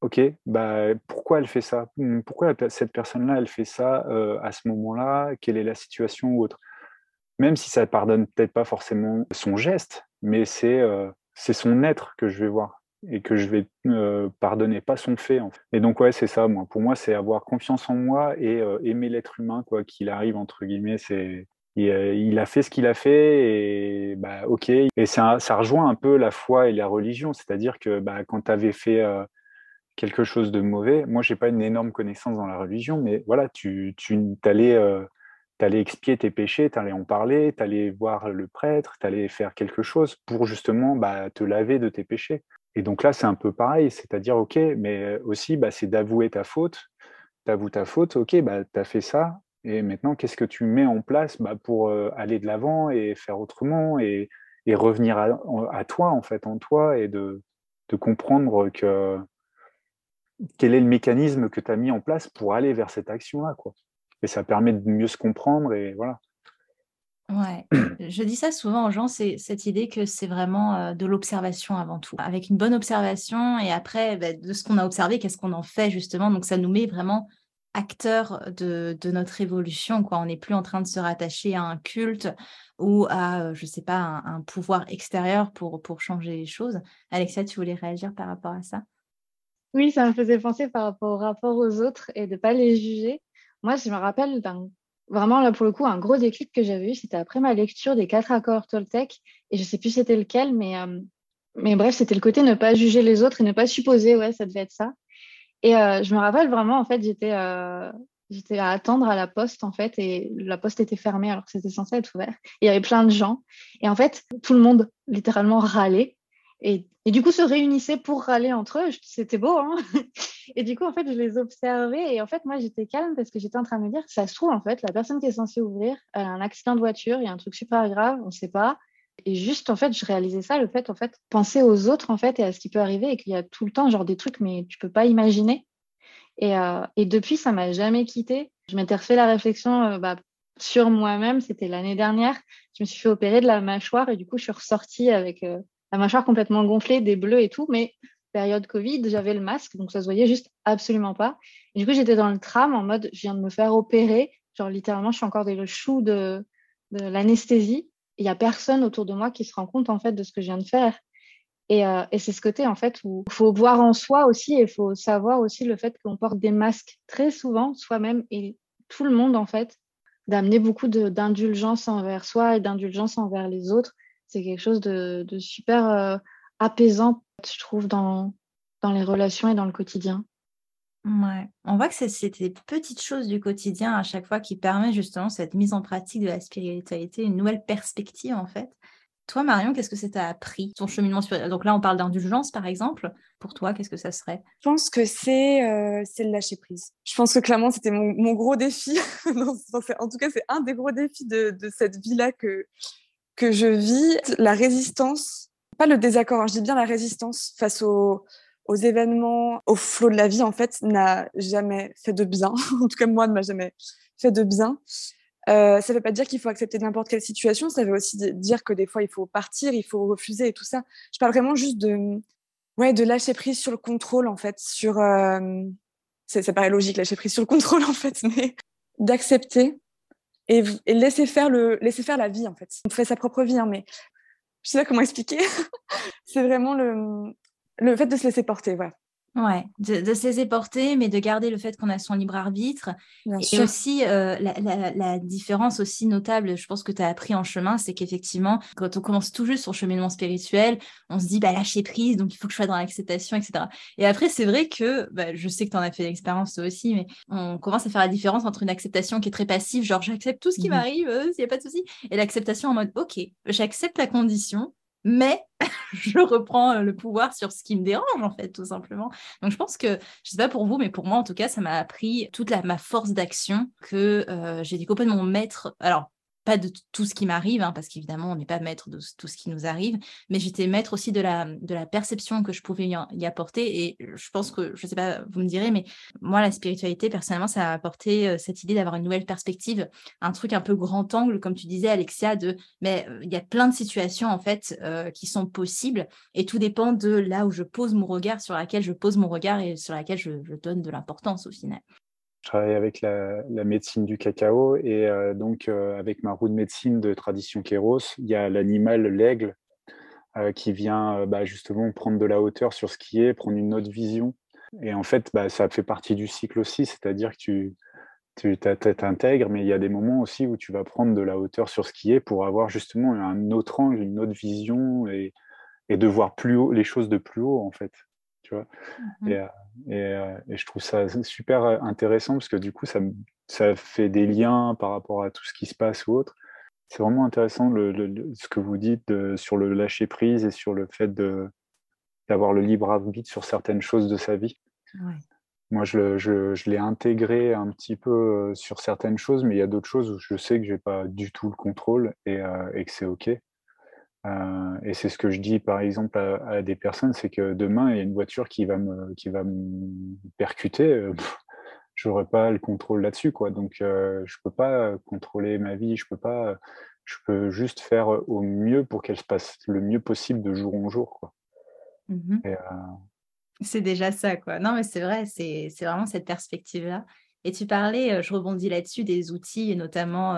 OK, bah, pourquoi elle fait ça? Pourquoi cette personne-là, elle fait ça à ce moment-là? Quelle est la situation ou autre? Même si ça pardonne peut-être pas forcément son geste, mais c'est son être que je vais voir et que je vais pardonner, pas son fait, en fait. Et donc ouais, c'est ça, moi. Pour moi, c'est avoir confiance en moi et aimer l'être humain, quoi qu'il arrive, entre guillemets. Il a fait ce qu'il a fait et bah OK. Et ça rejoint un peu la foi et la religion, c'est-à-dire que bah, quand tu avais fait quelque chose de mauvais. Moi, j'ai pas une énorme connaissance dans la religion, mais voilà, tu t'allais expier tes péchés, t'allais en parler, t'allais voir le prêtre, t'allais faire quelque chose pour justement bah, te laver de tes péchés. Et donc là, c'est un peu pareil, c'est-à-dire, OK, mais aussi, bah, c'est d'avouer ta faute. T'avoues ta faute, OK, bah, t'as fait ça, et maintenant, qu'est-ce que tu mets en place bah, pour aller de l'avant et faire autrement et revenir à toi, en fait, en toi, et de comprendre que quel est le mécanisme que tu as mis en place pour aller vers cette action-là, quoi. Et ça permet de mieux se comprendre et voilà. Ouais, je dis ça souvent aux gens, c'est cette idée que c'est vraiment de l'observation avant tout. Avec une bonne observation et après, bah, de ce qu'on a observé, qu'est-ce qu'on en fait justement. Donc ça nous met vraiment acteurs de notre évolution, quoi. On n'est plus en train de se rattacher à un culte ou à, je sais pas, un pouvoir extérieur pour changer les choses. Alexia, tu voulais réagir par rapport à ça? Oui, ça me faisait penser par rapport au rapport aux autres et de ne pas les juger. Moi, je me rappelle vraiment, là, pour le coup, un gros déclic que j'avais eu, c'était après ma lecture des 4 accords Toltec. Et je ne sais plus c'était lequel, mais bref, c'était le côté ne pas juger les autres et ne pas supposer, ouais, ça devait être ça. Et je me rappelle vraiment, en fait, j'étais à attendre à la poste, en fait, et la poste était fermée alors que c'était censé être ouvert. Et il y avait plein de gens. Et en fait, tout le monde, littéralement, râlait. Et du coup, se réunissaient pour râler entre eux. C'était beau, hein. Et du coup, en fait, je les observais. Et en fait, moi, j'étais calme parce que j'étais en train de me dire, ça se trouve, en fait, la personne qui est censée ouvrir, elle a un accident de voiture, il y a un truc super grave, on ne sait pas. Et juste, en fait, je réalisais ça, le fait, en fait, penser aux autres, en fait, et à ce qui peut arriver, et qu'il y a tout le temps, genre, des trucs, mais tu peux pas imaginer. Et depuis, ça m'a jamais quitté. Je m'étais refait la réflexion sur moi-même. C'était l'année dernière. Je me suis fait opérer de la mâchoire et du coup, je suis ressortie avec la mâchoire complètement gonflée, des bleus et tout. Mais période Covid, j'avais le masque, donc ça se voyait juste absolument pas. Et du coup, j'étais dans le tram en mode, je viens de me faire opérer. Genre, littéralement, je suis encore dans le chou de l'anesthésie. Il y a personne autour de moi qui se rend compte, en fait, de ce que je viens de faire. Et c'est ce côté, en fait, où il faut voir en soi aussi et il faut savoir aussi le fait qu'on porte des masques très souvent, soi-même et tout le monde, en fait, d'amener beaucoup d'indulgence envers soi et d'indulgence envers les autres. C'est quelque chose de super apaisant, je trouve, dans les relations et dans le quotidien. Ouais, on voit que c'est des petites choses du quotidien à chaque fois qui permet justement cette mise en pratique de la spiritualité, une nouvelle perspective en fait. Toi, Marion, qu'est-ce que ça t'a appris, ton cheminement spirituel? Donc là, on parle d'indulgence, par exemple. Pour toi, qu'est-ce que ça serait? Je pense que c'est le lâcher prise. Je pense que clairement, c'était mon gros défi. En tout cas, c'est un des gros défis de cette vie-là que je vis. La résistance, pas le désaccord, hein, je dis bien la résistance face aux événements, au flot de la vie, en fait, n'a jamais fait de bien. En tout cas, moi, ne m'a jamais fait de bien. Ça ne veut pas dire qu'il faut accepter n'importe quelle situation. Ça veut aussi dire que des fois, il faut partir, il faut refuser et tout ça. Je parle vraiment juste de lâcher prise sur le contrôle, en fait. Ça paraît logique, lâcher prise sur le contrôle, en fait, mais d'accepter et laisser faire la vie, en fait. On fait sa propre vie, hein, mais je sais pas comment expliquer. C'est vraiment le fait de se laisser porter, voilà. Ouais, de se laisser porter, mais de garder le fait qu'on a son libre arbitre. Bien Et sûr. aussi, la différence aussi notable, je pense que tu as appris en chemin, c'est qu'effectivement, quand on commence tout juste son cheminement spirituel, on se dit, lâcher prise, donc il faut que je sois dans l'acceptation, etc. Et après, c'est vrai que, je sais que tu en as fait l'expérience toi aussi, mais on commence à faire la différence entre une acceptation qui est très passive, genre j'accepte tout ce qui m'arrive, s'il n'y a pas de souci, et l'acceptation en mode, ok, j'accepte la condition, mais je reprends le pouvoir sur ce qui me dérange, en fait, tout simplement. Donc, je pense que, je sais pas pour vous, mais pour moi, en tout cas, ça m'a appris toute ma force d'action que j'ai été complètement maître. Alors, pas de tout ce qui m'arrive, hein, parce qu'évidemment, on n'est pas maître de tout ce qui nous arrive, mais j'étais maître aussi de la perception que je pouvais y apporter. Et je pense que, je sais pas, vous me direz, mais moi, la spiritualité, personnellement, ça m'a apporté cette idée d'avoir une nouvelle perspective, un truc un peu grand angle, comme tu disais, Alexia, mais il y a plein de situations, en fait, qui sont possibles, et tout dépend de là où je pose mon regard, sur laquelle je pose mon regard et sur laquelle je donne de l'importance, au final. Je travaille avec la médecine du cacao et donc avec ma roue de médecine de tradition Kéros, il y a l'animal, l'aigle, qui vient justement prendre de la hauteur sur ce qui est, prendre une autre vision. Et en fait, ça fait partie du cycle aussi, c'est-à-dire que tu t'intègres, mais il y a des moments aussi où tu vas prendre de la hauteur sur ce qui est pour avoir justement un autre angle, une autre vision et de voir plus haut, les choses de plus haut, en fait. Tu vois. Et je trouve ça super intéressant parce que du coup, ça fait des liens par rapport à tout ce qui se passe ou autre. C'est vraiment intéressant ce que vous dites sur le lâcher prise et sur le fait d'avoir le libre arbitre sur certaines choses de sa vie. Ouais. Moi, je l'ai intégré un petit peu sur certaines choses, mais il y a d'autres choses où je sais que je n'ai pas du tout le contrôle et que c'est OK. Et c'est ce que je dis, par exemple, à des personnes, c'est que demain, il y a une voiture qui va me percuter. Je n'aurai pas le contrôle là-dessus, quoi. Donc, je ne peux pas contrôler ma vie. Je peux juste faire au mieux pour qu'elle se passe le mieux possible de jour en jour, quoi. Et, c'est déjà ça, quoi. Non, mais c'est vrai, c'est vraiment cette perspective-là. Et tu parlais, je rebondis là-dessus, des outils, et notamment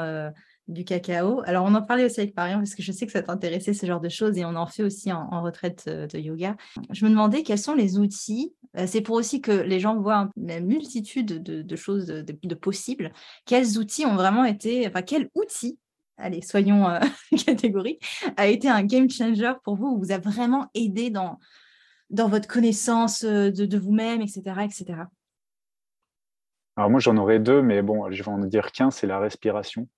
du cacao. Alors, on en parlait aussi avec Marion, parce que je sais que ça t'intéressait, ce genre de choses, et on en fait aussi en retraite de yoga. Je me demandais quels sont les outils. C'est pour aussi que les gens voient une multitude de choses de possibles. Quels outils ont vraiment été... Enfin, quel outil, allez, soyons catégoriques, a été un game changer pour vous, ou vous a vraiment aidé dans votre connaissance de vous-même, etc., etc. Alors moi, j'en aurais deux, mais bon, je vais en dire qu'un, c'est la respiration.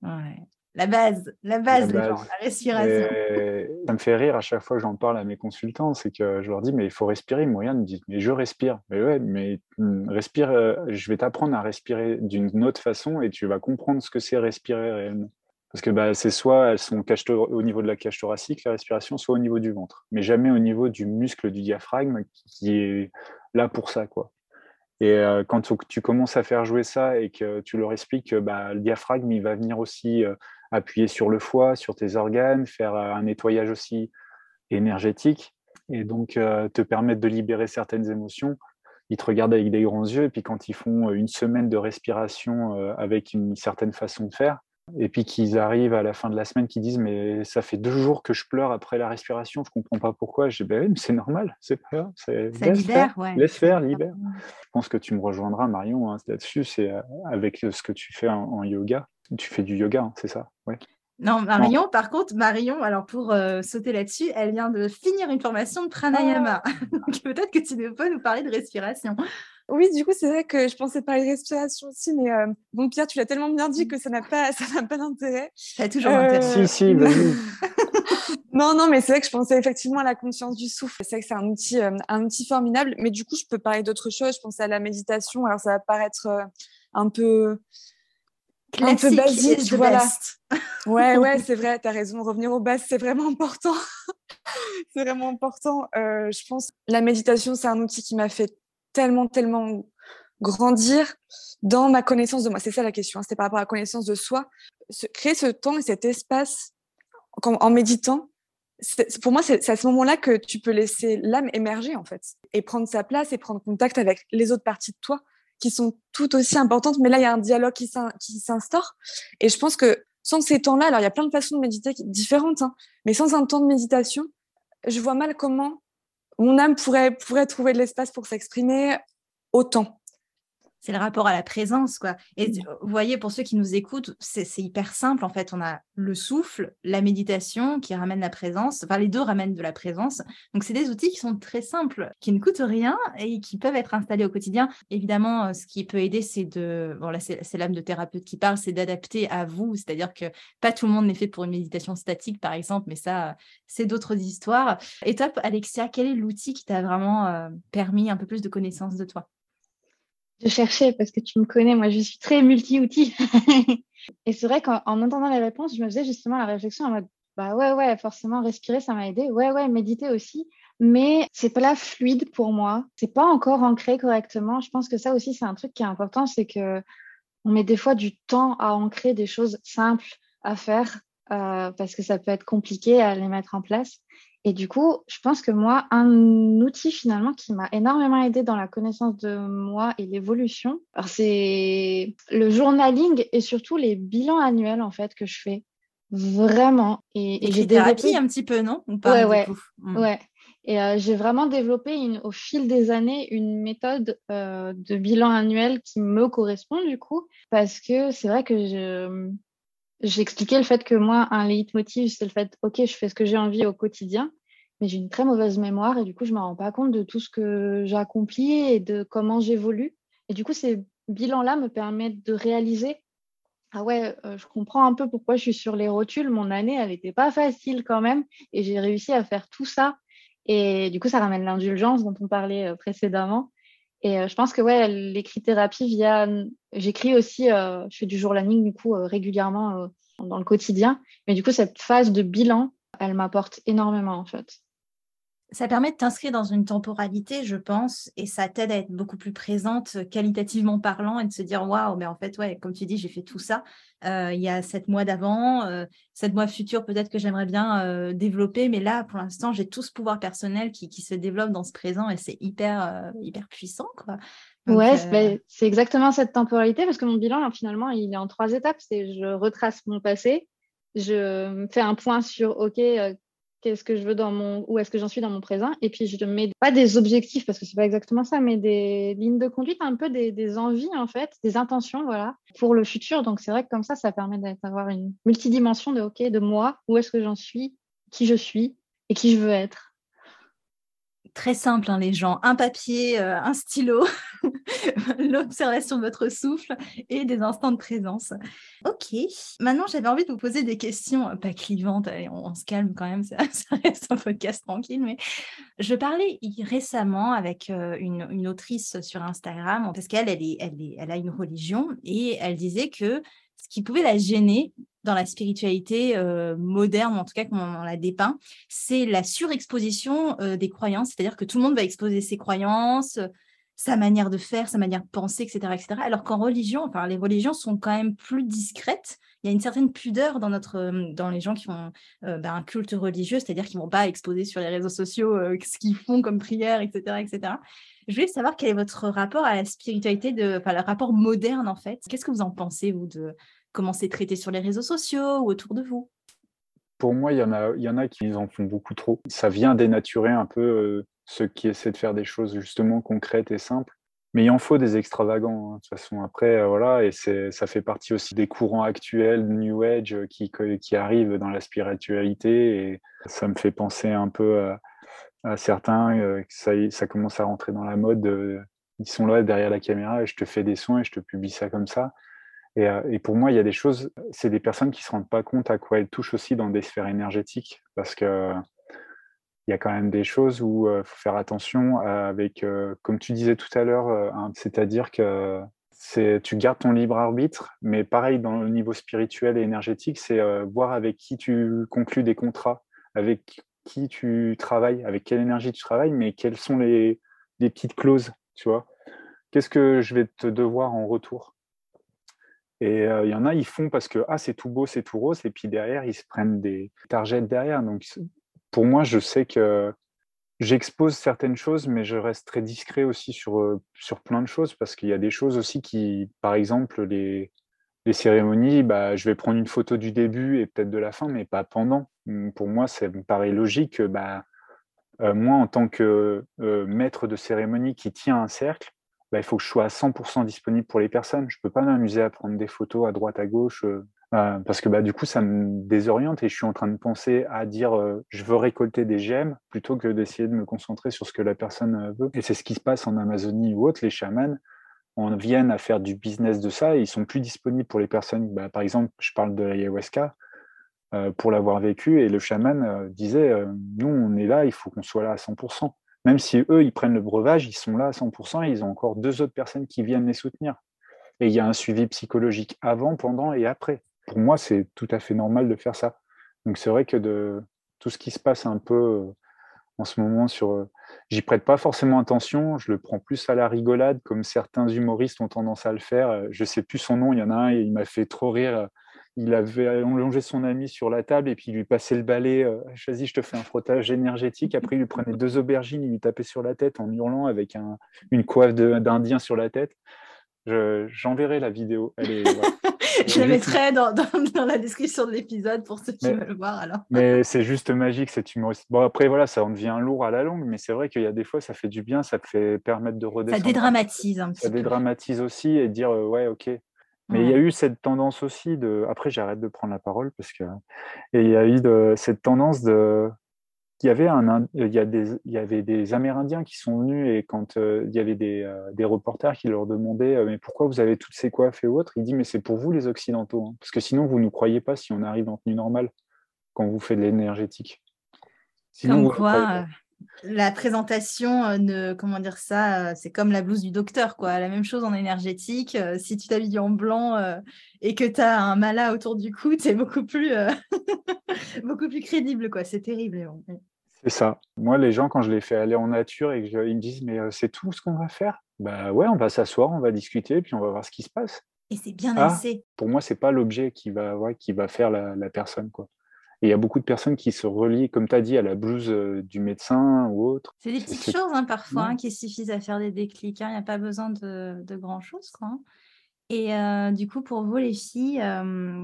Ouais. La base, les gens, la respiration. Et ça me fait rire à chaque fois que j'en parle à mes consultants, c'est que je leur dis, mais il faut respirer. Moyen me dit, mais je respire. Mais ouais, mais respire, je vais t'apprendre à respirer d'une autre façon et tu vas comprendre ce que c'est respirer réellement. Parce que c'est soit elles sont au niveau de la cage thoracique, la respiration, soit au niveau du ventre, mais jamais au niveau du muscle du diaphragme qui est là pour ça, quoi. Et quand tu commences à faire jouer ça et que tu leur expliques que le diaphragme, il va venir aussi appuyer sur le foie, sur tes organes, faire un nettoyage aussi énergétique et donc te permettre de libérer certaines émotions, ils te regardent avec des grands yeux et puis quand ils font une semaine de respiration avec une certaine façon de faire, et puis qu'ils arrivent à la fin de la semaine, qu'ils disent mais ça fait 2 jours que je pleure après la respiration, je comprends pas pourquoi. Je dis oui, mais c'est normal, c'est pas grave, laisse faire, libère. Je pense que tu me rejoindras, Marion, hein, là-dessus, c'est avec ce que tu fais en yoga. Tu fais du yoga, hein, c'est ça? Ouais. Non, Marion, par contre, alors pour sauter là-dessus, elle vient de finir une formation de pranayama. Donc peut-être que tu peux nous parler de respiration. Oui, du coup, c'est vrai que je pensais parler de respiration aussi, mais bon, Pierre, tu l'as tellement bien dit que ça n'a pas d'intérêt. Ça a toujours d'intérêt. Si, vas-y. Non, mais c'est vrai que je pensais effectivement à la conscience du souffle. C'est vrai que c'est un outil formidable, mais du coup, je peux parler d'autres choses. Je pensais à la méditation. Alors, ça va paraître un peu basique, voilà. Ouais, c'est vrai, t'as raison. Revenir aux bases, c'est vraiment important. C'est vraiment important. Je pense la méditation, c'est un outil qui m'a fait tellement, tellement grandir dans ma connaissance de moi. C'est ça la question, hein. C'était par rapport à la connaissance de soi. Créer ce temps et cet espace en méditant, pour moi, c'est à ce moment-là que tu peux laisser l'âme émerger, en fait, et prendre sa place et prendre contact avec les autres parties de toi qui sont tout aussi importantes. Mais là, il y a un dialogue qui s'instaure. Et je pense que sans ces temps-là, alors il y a plein de façons de méditer différentes, hein, mais sans un temps de méditation, je vois mal comment mon âme pourrait trouver de l'espace pour s'exprimer autant. C'est le rapport à la présence, quoi. Et vous voyez, pour ceux qui nous écoutent, c'est hyper simple, en fait. On a le souffle, la méditation qui ramène la présence. Enfin, les deux ramènent de la présence. Donc, c'est des outils qui sont très simples, qui ne coûtent rien et qui peuvent être installés au quotidien. Évidemment, ce qui peut aider, c'est bon, là, c'est l'âme de thérapeute qui parle, c'est d'adapter à vous. C'est-à-dire que pas tout le monde n'est fait pour une méditation statique, par exemple, mais ça, c'est d'autres histoires. Et toi, Alexia, quel est l'outil qui t'a vraiment permis un peu plus de connaissance de toi? Je cherchais parce que tu me connais, moi je suis très multi-outils. Et c'est vrai qu'en entendant les réponses, je me faisais justement la réflexion en mode bah ouais, forcément respirer, ça m'a aidé. Ouais, méditer aussi. Mais c'est pas fluide pour moi. C'est pas encore ancré correctement. Je pense que ça aussi, c'est un truc qui est important, c'est que on met des fois du temps à ancrer des choses simples à faire parce que ça peut être compliqué à les mettre en place. Et du coup, je pense que moi, un outil finalement qui m'a énormément aidé dans la connaissance de moi et l'évolution, alors c'est le journaling et surtout les bilans annuels en fait que je fais vraiment. Et j'ai développé un petit peu, non? Ou pas, ouais. Et j'ai vraiment développé au fil des années une méthode de bilan annuel qui me correspond du coup, parce que c'est vrai que j'expliquais le fait que moi, un leitmotiv, c'est le fait, ok, je fais ce que j'ai envie au quotidien, mais j'ai une très mauvaise mémoire et du coup, je ne me rends pas compte de tout ce que j'accomplis et de comment j'évolue. Et du coup, ces bilans-là me permettent de réaliser, ah ouais, je comprends un peu pourquoi je suis sur les rotules. Mon année, elle n'était pas facile quand même et j'ai réussi à faire tout ça. Et du coup, ça ramène l'indulgence dont on parlait précédemment. Et je pense que ouais, l'écrit-thérapie j'écris aussi, je fais du journaling du coup régulièrement dans le quotidien. Mais du coup, cette phase de bilan, elle m'apporte énormément en fait. Ça permet de t'inscrire dans une temporalité, je pense, et ça t'aide à être beaucoup plus présente, qualitativement parlant, et de se dire waouh, mais en fait, ouais, comme tu dis, j'ai fait tout ça. Il y a 7 mois d'avant, 7 mois futurs, peut-être que j'aimerais bien développer, mais là, pour l'instant, j'ai tout ce pouvoir personnel qui se développe dans ce présent, et c'est hyper puissant, quoi. Donc, ouais, c'est exactement cette temporalité parce que mon bilan, finalement, il est en 3 étapes. C'est je retrace mon passé, je fais un point sur OK, qu'est-ce que je veux où est-ce que j'en suis dans mon présent, et puis je mets pas des objectifs parce que c'est pas exactement ça, mais des lignes de conduite, un peu des envies en fait, des intentions, voilà, pour le futur. Donc c'est vrai que comme ça permet d'avoir une multidimension de OK, de moi, où est-ce que j'en suis, qui je suis et qui je veux être. Très simple, hein, les gens. Un papier, un stylo, l'observation de votre souffle et des instants de présence. Ok. Maintenant, j'avais envie de vous poser des questions pas clivantes. Allez, on se calme quand même, ça reste un podcast tranquille. Mais je parlais récemment avec une autrice sur Instagram parce qu'elle elle a une religion et elle disait que ce qui pouvait la gêner dans la spiritualité moderne, en tout cas comme on la dépeint, c'est la surexposition des croyances, c'est-à-dire que tout le monde va exposer ses croyances, sa manière de faire, sa manière de penser, etc. etc. Alors qu'en religion, enfin, les religions sont quand même plus discrètes. Il y a une certaine pudeur dans les gens qui ont un culte religieux, c'est-à-dire qu'ils ne vont pas exposer sur les réseaux sociaux ce qu'ils font comme prière, etc., etc. Je voulais savoir quel est votre rapport à la spiritualité, le rapport moderne en fait. Qu'est-ce que vous en pensez, vous, de comment c'est traité sur les réseaux sociaux ou autour de vous? Pour moi, il y en a qui en font beaucoup trop. Ça vient dénaturer un peu ceux qui essaient de faire des choses justement concrètes et simples. Mais il en faut des extravagants, hein, de toute façon. Après, voilà, et ça fait partie aussi des courants actuels, New Age, qui arrivent dans la spiritualité. Et ça me fait penser un peu à certains, que ça commence à rentrer dans la mode. Ils sont là derrière la caméra et je te fais des soins et je te publie ça comme ça. Et pour moi, il y a des choses, c'est des personnes qui ne se rendent pas compte à quoi elles touchent aussi dans des sphères énergétiques, parce que il y a quand même des choses où il faut faire attention avec, comme tu disais tout à l'heure, c'est-à-dire que tu gardes ton libre arbitre, mais pareil dans le niveau spirituel et énergétique, c'est voir avec qui tu conclus des contrats, avec qui tu travailles, avec quelle énergie tu travailles, mais quelles sont les petites clauses, tu vois. Qu'est-ce que je vais te devoir en retour? Et il y en a, ils font parce que c'est tout beau, c'est tout rose, et puis derrière, ils se prennent des targets derrière. Donc, pour moi, je sais que j'expose certaines choses, mais je reste très discret aussi sur plein de choses, parce qu'il y a des choses aussi qui, par exemple, les cérémonies, je vais prendre une photo du début et peut-être de la fin, mais pas pendant. Pour moi, ça me paraît logique que moi, en tant que maître de cérémonie qui tient un cercle, il faut que je sois à 100% disponible pour les personnes. Je ne peux pas m'amuser à prendre des photos à droite, à gauche, parce que du coup, ça me désoriente et je suis en train de penser à dire je veux récolter des gemmes plutôt que d'essayer de me concentrer sur ce que la personne veut. Et c'est ce qui se passe en Amazonie ou autre. Les chamans viennent à faire du business de ça et ils sont plus disponibles pour les personnes. Par exemple, je parle de l'ayahuasca pour l'avoir vécu et le chaman disait nous, on est là, il faut qu'on soit là à 100%. Même si eux, ils prennent le breuvage, ils sont là à 100% et ils ont encore 2 autres personnes qui viennent les soutenir. Et il y a un suivi psychologique avant, pendant et après. Pour moi, c'est tout à fait normal de faire ça. Donc c'est vrai que de tout ce qui se passe un peu en ce moment j'y prête pas forcément attention, je le prends plus à la rigolade, comme certains humoristes ont tendance à le faire. Je sais plus son nom, il y en a un, et il m'a fait trop rire. Il avait allongé son ami sur la table et puis il lui passait le balai. Vas-y, je te fais un frottage énergétique. Après, il lui prenait 2 aubergines, il lui tapait sur la tête en hurlant avec une coiffe d'Indien sur la tête. J'enverrai la vidéo. Je la mettrai dans la description de l'épisode pour ceux qui veulent le voir. Alors. Mais c'est juste magique, cet humoriste. Bon, après, voilà, ça en devient lourd à la longue, mais c'est vrai qu'il y a des fois, ça fait du bien, ça te fait permettre de redescendre. Ça dédramatise un petit peu. Ça dédramatise aussi et dire, ouais, ok. Mais il y a eu cette tendance aussi Après, j'arrête de prendre la parole parce que... Et il y a eu cette tendance il y avait des Amérindiens qui sont venus et quand il y avait des reporters qui leur demandaient mais pourquoi vous avez toutes ces coiffes et autres, il dit mais c'est pour vous les Occidentaux, hein, parce que sinon vous ne nous croyez pas si on arrive en tenue normale quand vous faites de l'énergétique. Sinon, comme quoi la présentation comment dire ça, c'est comme la blouse du docteur, quoi. La même chose en énergétique. Si tu t'habilles en blanc et que tu as un mala autour du cou, tu es beaucoup plus beaucoup plus crédible, quoi. C'est terrible. C'est ça. Moi, les gens, quand je les fais aller en nature et qu'ils me disent mais c'est tout ce qu'on va faire, ouais, on va s'asseoir, on va discuter, puis on va voir ce qui se passe. Et c'est bien assez. Pour moi, c'est pas l'objet qui va faire la personne, quoi. Et il y a beaucoup de personnes qui se relient, comme tu as dit, à la blouse du médecin ou autre. C'est des petites choses parfois qui suffisent à faire des déclics. Il n'y a pas besoin de grand-chose, quoi. Et du coup, pour vous, les filles,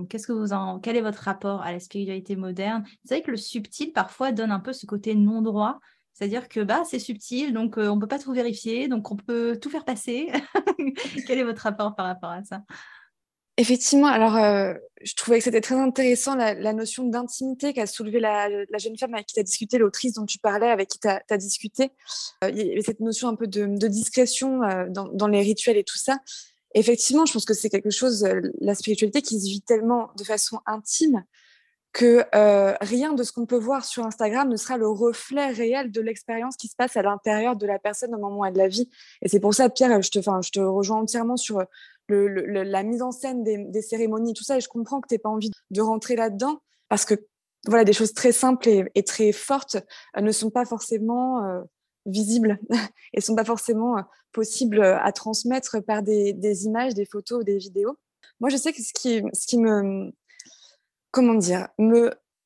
quel est votre rapport à la spiritualité moderne? C'est vrai que le subtil, parfois, donne un peu ce côté non-droit. C'est-à-dire que c'est subtil, donc on ne peut pas tout vérifier, donc on peut tout faire passer. Quel est votre rapport par rapport à ça? Effectivement, alors je trouvais que c'était très intéressant la notion d'intimité qu'a soulevée la jeune femme avec qui tu as discuté, l'autrice dont tu parlais, avec qui tu as discuté. Il y avait cette notion un peu de discrétion dans les rituels et tout ça. Effectivement, je pense que c'est quelque chose, la spiritualité, qui se vit tellement de façon intime que rien de ce qu'on peut voir sur Instagram ne sera le reflet réel de l'expérience qui se passe à l'intérieur de la personne au moment où elle la vit. Et c'est pour ça, Pierre, je te rejoins entièrement sur la mise en scène des cérémonies, tout ça, et je comprends que tu n'aies pas envie de rentrer là-dedans, parce que voilà, des choses très simples et très fortes ne sont pas forcément visibles et ne sont pas forcément possibles à transmettre par des images, des photos ou des vidéos. Moi, je sais que ce qui me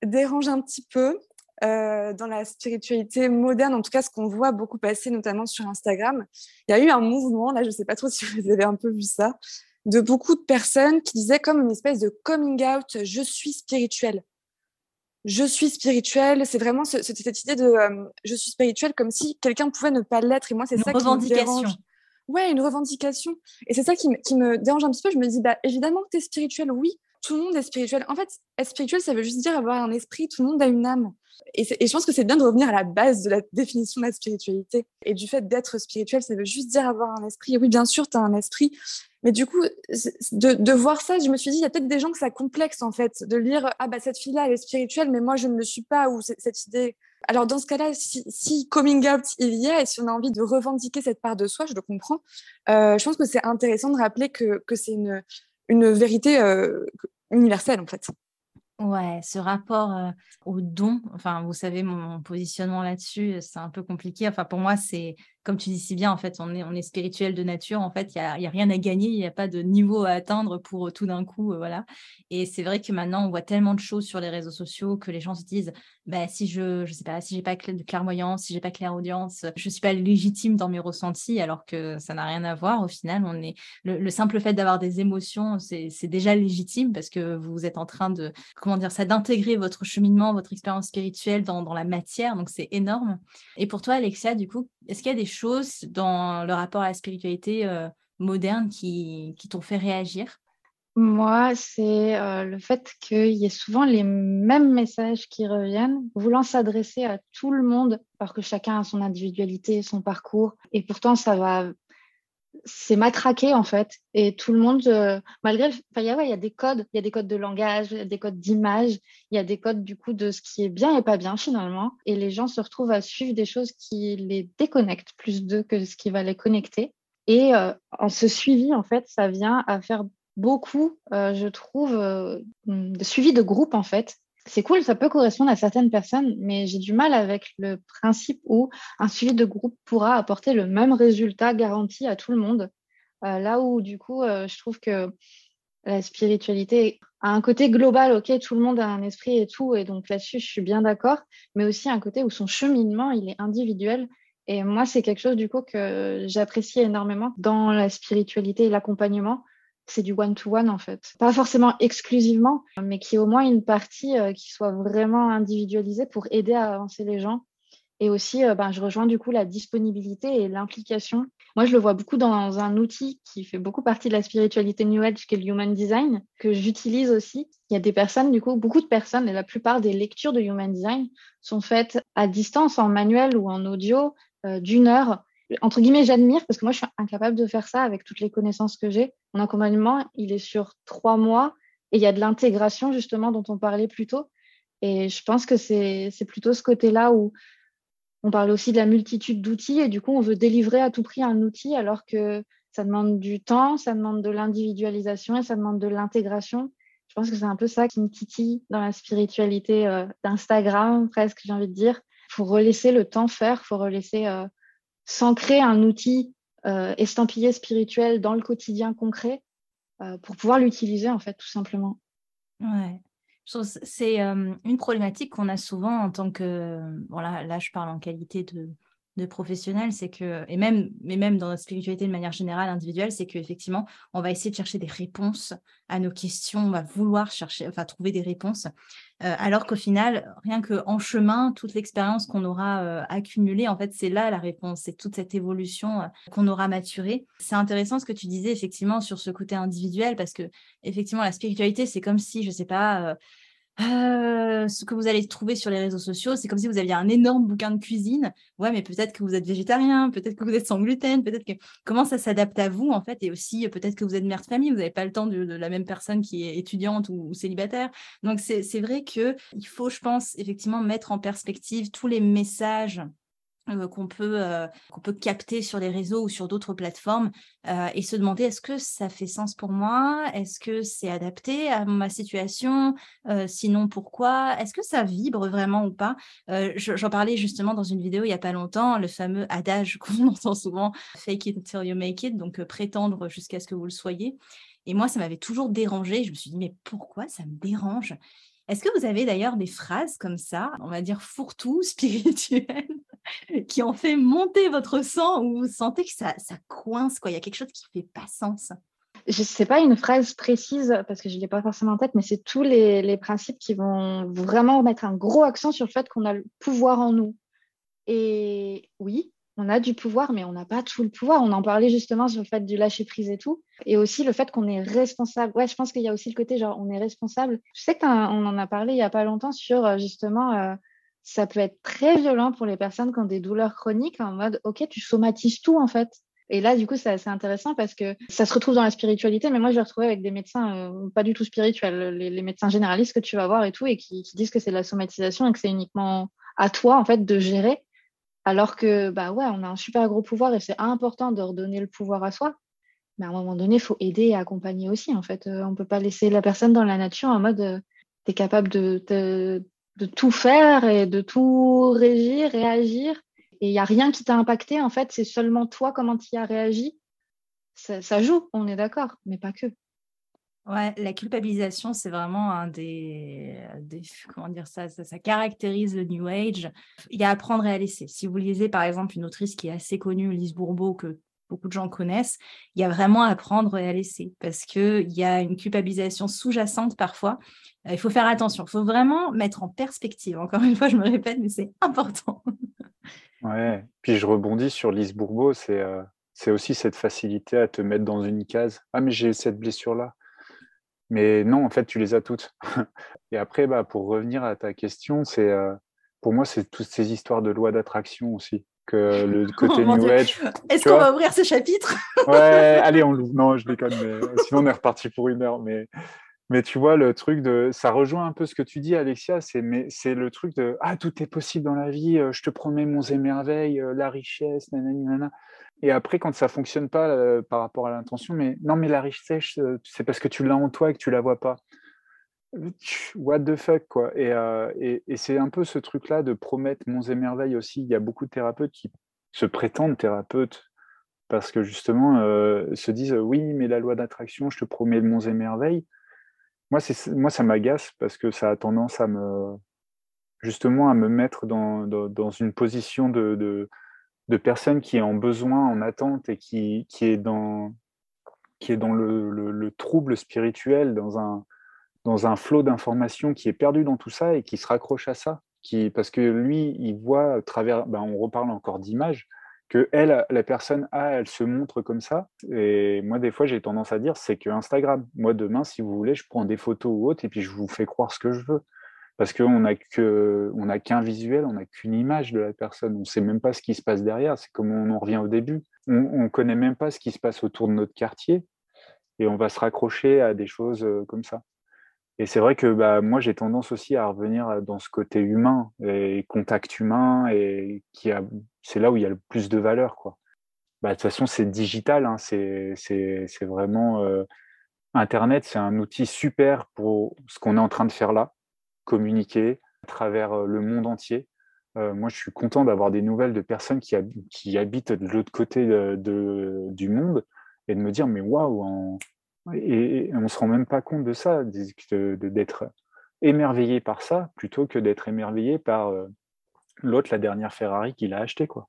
dérange un petit peu dans la spiritualité moderne, en tout cas ce qu'on voit beaucoup passer, notamment sur Instagram. Il y a eu un mouvement, là je ne sais pas trop si vous avez un peu vu ça, de beaucoup de personnes qui disaient comme une espèce de coming out, je suis spirituelle. Je suis spirituelle, c'est vraiment cette idée de je suis spirituelle, comme si quelqu'un pouvait ne pas l'être, et moi c'est ça qui me dérange. Ouais, une revendication. Et c'est ça qui me dérange un petit peu. Je me dis, évidemment que tu es spirituelle, oui, tout le monde est spirituel. En fait, être spirituel, ça veut juste dire avoir un esprit, tout le monde a une âme. Et je pense que c'est bien de revenir à la base de la définition de la spiritualité. Et du fait d'être spirituel, ça veut juste dire avoir un esprit. Et oui, bien sûr, tu as un esprit. Mais du coup, de voir ça, je me suis dit, il y a peut-être des gens que ça complexe, en fait, de lire, cette fille-là, elle est spirituelle, mais moi, je ne le suis pas, ou cette idée. Alors, dans ce cas-là, si coming out il y a, et si on a envie de revendiquer cette part de soi, je le comprends, je pense que c'est intéressant de rappeler que c'est une vérité universelle, en fait. Ouais, ce rapport au don, enfin, vous savez, mon positionnement là-dessus, c'est un peu compliqué. Enfin, pour moi, c'est, comme tu dis si bien, en fait, on est spirituel de nature. En fait, il y a rien à gagner, il n'y a pas de niveau à atteindre pour tout d'un coup, voilà. Et c'est vrai que maintenant, on voit tellement de choses sur les réseaux sociaux que les gens se disent, bah, si je sais pas, si j'ai pas de clairvoyance, si j'ai pas clairaudience, je suis pas légitime dans mes ressentis, alors que ça n'a rien à voir. Au final, le simple fait d'avoir des émotions, c'est déjà légitime parce que vous êtes en train de, comment dire ça, d'intégrer votre cheminement, votre expérience spirituelle dans la matière, donc c'est énorme. Et pour toi, Alexia, du coup, est-ce qu'il y a des choses dans le rapport à la spiritualité moderne qui t'ont fait réagir? Moi, c'est le fait qu'il y ait souvent les mêmes messages qui reviennent, voulant s'adresser à tout le monde, alors que chacun a son individualité, son parcours. Et pourtant, c'est matraqué en fait. Et tout le monde, malgré, enfin, il y a des codes de langage, il y a des codes d'image, il y a des codes du coup de ce qui est bien et pas bien finalement. Et les gens se retrouvent à suivre des choses qui les déconnectent plus d'eux que ce qui va les connecter. Et en ce suivi, en fait, ça vient à faire beaucoup, je trouve, de suivi de groupe en fait. C'est cool, ça peut correspondre à certaines personnes, mais j'ai du mal avec le principe où un suivi de groupe pourra apporter le même résultat garanti à tout le monde. Là où, du coup, je trouve que la spiritualité a un côté global, ok, tout le monde a un esprit et tout, et donc là-dessus, je suis bien d'accord, mais aussi un côté où son cheminement, il est individuel. Et moi, c'est quelque chose, du coup, que j'apprécie énormément dans la spiritualité et l'accompagnement. C'est du one-to-one, en fait. Pas forcément exclusivement, mais qui ait au moins une partie qui soit vraiment individualisée pour aider à avancer les gens. Et aussi, je rejoins du coup la disponibilité et l'implication. Moi, je le vois beaucoup dans un outil qui fait beaucoup partie de la spiritualité New Age, qui est le Human Design, que j'utilise aussi. Il y a des personnes, du coup, beaucoup de personnes, et la plupart des lectures de Human Design sont faites à distance, en manuel ou en audio, d'une heure. Entre guillemets, j'admire parce que moi, je suis incapable de faire ça avec toutes les connaissances que j'ai. Mon accompagnement, il est sur 3 mois et il y a de l'intégration, justement, dont on parlait plus tôt. Et je pense que c'est plutôt ce côté-là où on parle aussi de la multitude d'outils et du coup, on veut délivrer à tout prix un outil alors que ça demande du temps, ça demande de l'individualisation et ça demande de l'intégration. Je pense que c'est un peu ça qui me titille dans la spiritualité d'Instagram, presque, j'ai envie de dire. Il faut relaisser le temps faire, il faut relaisser s'ancrer un outil estampillé spirituel dans le quotidien concret pour pouvoir l'utiliser, en fait, tout simplement. Ouais. Je trouve que c'est une problématique qu'on a souvent en tant que, bon là je parle en qualité de professionnel, c'est que, mais même dans notre spiritualité de manière générale, individuelle, c'est qu'effectivement, on va essayer de chercher des réponses à nos questions, on va vouloir chercher, enfin trouver des réponses, alors qu'au final, rien qu'en chemin, toute l'expérience qu'on aura accumulée, en fait, c'est là la réponse, c'est toute cette évolution qu'on aura maturée. C'est intéressant ce que tu disais, effectivement, sur ce côté individuel, parce que effectivement, la spiritualité, c'est comme si, je sais pas, ce que vous allez trouver sur les réseaux sociaux, c'est comme si vous aviez un énorme bouquin de cuisine. Ouais, mais peut-être que vous êtes végétarien, peut-être que vous êtes sans gluten, peut-être que comment ça s'adapte à vous en fait, et aussi peut-être que vous êtes mère de famille, vous n'avez pas le temps de la même personne qui est étudiante ou célibataire. Donc c'est vrai que il faut, je pense, effectivement mettre en perspective tous les messages qu'on peut capter sur les réseaux ou sur d'autres plateformes et se demander est-ce que ça fait sens pour moi? Est-ce que c'est adapté à ma situation? Sinon, pourquoi? Est-ce que ça vibre vraiment ou pas? J'en parlais justement dans une vidéo il n'y a pas longtemps, le fameux adage qu'on entend souvent, fake it until you make it, donc prétendre jusqu'à ce que vous le soyez. Et moi, ça m'avait toujours dérangée. Je me suis dit, mais pourquoi ça me dérange? Est-ce que vous avez d'ailleurs des phrases comme ça, on va dire fourre-tout, spirituelles, qui ont fait monter votre sang ou vous sentez que ça coince, quoi? Il y a quelque chose qui fait pas sens? Je sais pas une phrase précise parce que je l'ai pas forcément en tête, mais c'est tous les principes qui vont vraiment mettre un gros accent sur le fait qu'on a le pouvoir en nous. Et oui, on a du pouvoir, mais on n'a pas tout le pouvoir. On en parlait justement sur le fait du lâcher prise et tout. Et aussi le fait qu'on est responsable. Ouais, je pense qu'il y a aussi le côté genre on est responsable. Je sais qu'on en a parlé il y a pas longtemps sur justement ça peut être très violent pour les personnes qui ont des douleurs chroniques en mode ok, tu somatises tout en fait. Et là, du coup, c'est assez intéressant parce que ça se retrouve dans la spiritualité, mais moi, je l'ai retrouvé avec des médecins pas du tout spirituels, les médecins généralistes que tu vas voir et tout, et qui disent que c'est de la somatisation et que c'est uniquement à toi, en fait, de gérer. Alors que, bah ouais, on a un super gros pouvoir et c'est important de redonner le pouvoir à soi. Mais à un moment donné, il faut aider et accompagner aussi, en fait. On peut pas laisser la personne dans la nature en mode tu es capable de tout faire et de tout régir, réagir. Et il n'y a rien qui t'a impacté, en fait, c'est seulement toi, comment tu y as réagi. Ça joue, on est d'accord, mais pas que. Ouais, la culpabilisation, c'est vraiment un comment dire ça caractérise le New Age. Il y a apprendre et à laisser. Si vous lisez, par exemple, une autrice qui est assez connue, Lise Bourbeau, que beaucoup de gens connaissent, il y a vraiment apprendre et à laisser parce qu'il y a une culpabilisation sous-jacente parfois. Il faut faire attention. Il faut vraiment mettre en perspective. Encore une fois, je me répète, mais c'est important. Ouais, puis je rebondis sur Lise Bourbeau, c'est aussi cette facilité à te mettre dans une case. Ah, mais j'ai cette blessure-là. Mais non, en fait, tu les as toutes. Et après, pour revenir à ta question, pour moi, c'est toutes ces histoires de loi d'attraction aussi. Que le côté Mon New Dieu. Age. Est-ce Tu qu'on vois va ouvrir ce chapitre? Ouais, allez, on l'ouvre. Non, je déconne, mais sinon on est reparti pour 1 heure. Mais tu vois, le truc ça rejoint un peu ce que tu dis, Alexia, c'est le truc de ah, tout est possible dans la vie, je te promets monts et merveilles, la richesse, nanani, nanana. Et après, quand ça fonctionne pas par rapport à l'intention, mais non, mais la richesse, c'est parce que tu l'as en toi et que tu la vois pas. What the fuck, quoi. Et c'est un peu ce truc-là de promettre monts et merveilles aussi. Il y a beaucoup de thérapeutes qui se prétendent thérapeutes parce que justement se disent oui, mais la loi d'attraction, je te promets monts et merveilles. Moi, ça m'agace parce que ça a tendance justement à me mettre dans une position de personne qui est en besoin, en attente et qui est dans le trouble spirituel, dans un flot d'informations, qui est perdu dans tout ça et qui se raccroche à ça. Parce que lui, il voit à travers, on reparle encore d'images, que la personne, elle se montre comme ça. Et moi, des fois, j'ai tendance à dire, c'est que Instagram. Moi, demain, si vous voulez, je prends des photos ou autre et puis je vous fais croire ce que je veux. Parce qu'on n'a qu'un visuel, on n'a qu'une image de la personne. On ne sait même pas ce qui se passe derrière. C'est comme on en revient au début. On ne connaît même pas ce qui se passe autour de notre quartier et on va se raccrocher à des choses comme ça. Et c'est vrai que moi, j'ai tendance aussi à revenir dans ce côté humain et contact humain, et c'est là où il y a le plus de valeur, quoi. De toute façon, c'est digital, hein, c'est vraiment Internet, c'est un outil super pour ce qu'on est en train de faire là, communiquer à travers le monde entier. Moi, je suis content d'avoir des nouvelles de personnes qui habitent de l'autre côté du monde et de me dire, mais waouh, et on ne se rend même pas compte de ça, d'être émerveillé par ça, plutôt que d'être émerveillé par l'autre, la dernière Ferrari qu'il a achetée, quoi.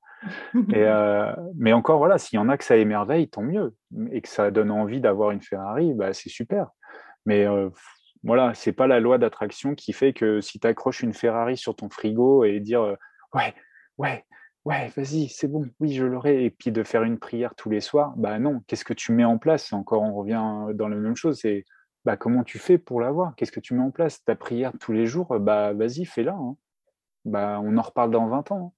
Mais encore, voilà, s'il y en a que ça émerveille, tant mieux. Et que ça donne envie d'avoir une Ferrari, c'est super. Mais voilà, c'est pas la loi d'attraction qui fait que si tu accroches une Ferrari sur ton frigo et dire ouais, ouais, ouais, vas-y, c'est bon, oui, je l'aurai, et puis de faire une prière tous les soirs, non, qu'est-ce que tu mets en place? Encore, on revient dans la même chose, c'est comment tu fais pour l'avoir? Qu'est-ce que tu mets en place? Ta prière tous les jours, vas-y, fais-la, hein. On en reparle dans 20 ans.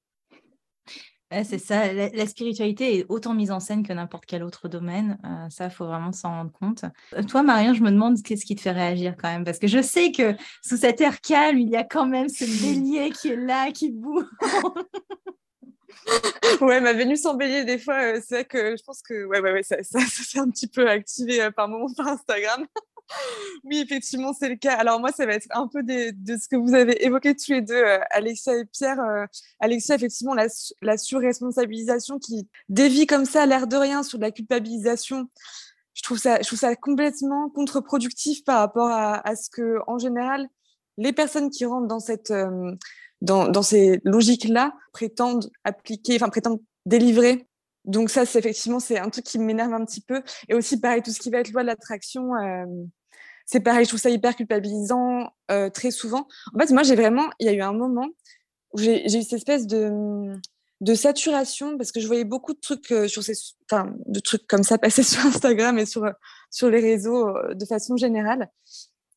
Ouais, c'est ça, la spiritualité est autant mise en scène que n'importe quel autre domaine. Ça, il faut vraiment s'en rendre compte. Toi, Marion, je me demande qu'est-ce qui te fait réagir quand même, parce que je sais que sous cet air calme, il y a quand même ce bélier qui est là, qui bouge. Ouais, ma Vénus en bélier, des fois, c'est vrai que je pense que ça s'est un petit peu activé par moment par Instagram. Oui, effectivement, c'est le cas. Alors moi, ça va être un peu de ce que vous avez évoqué tous les deux, Alexia et Pierre. Alexia, effectivement, la surresponsabilisation qui dévie comme ça, l'air de rien, sur de la culpabilisation. Je trouve ça complètement contre-productif par rapport à ce que, en général, les personnes qui rentrent dans dans ces logiques-là prétendent délivrer. Donc ça, c'est un truc qui m'énerve un petit peu. Et aussi, pareil, tout ce qui va être loi de l'attraction, c'est pareil, je trouve ça hyper culpabilisant très souvent. En fait, moi, il y a eu un moment où j'ai eu cette espèce de saturation, parce que je voyais beaucoup de trucs de trucs comme ça passer sur Instagram et sur les réseaux de façon générale.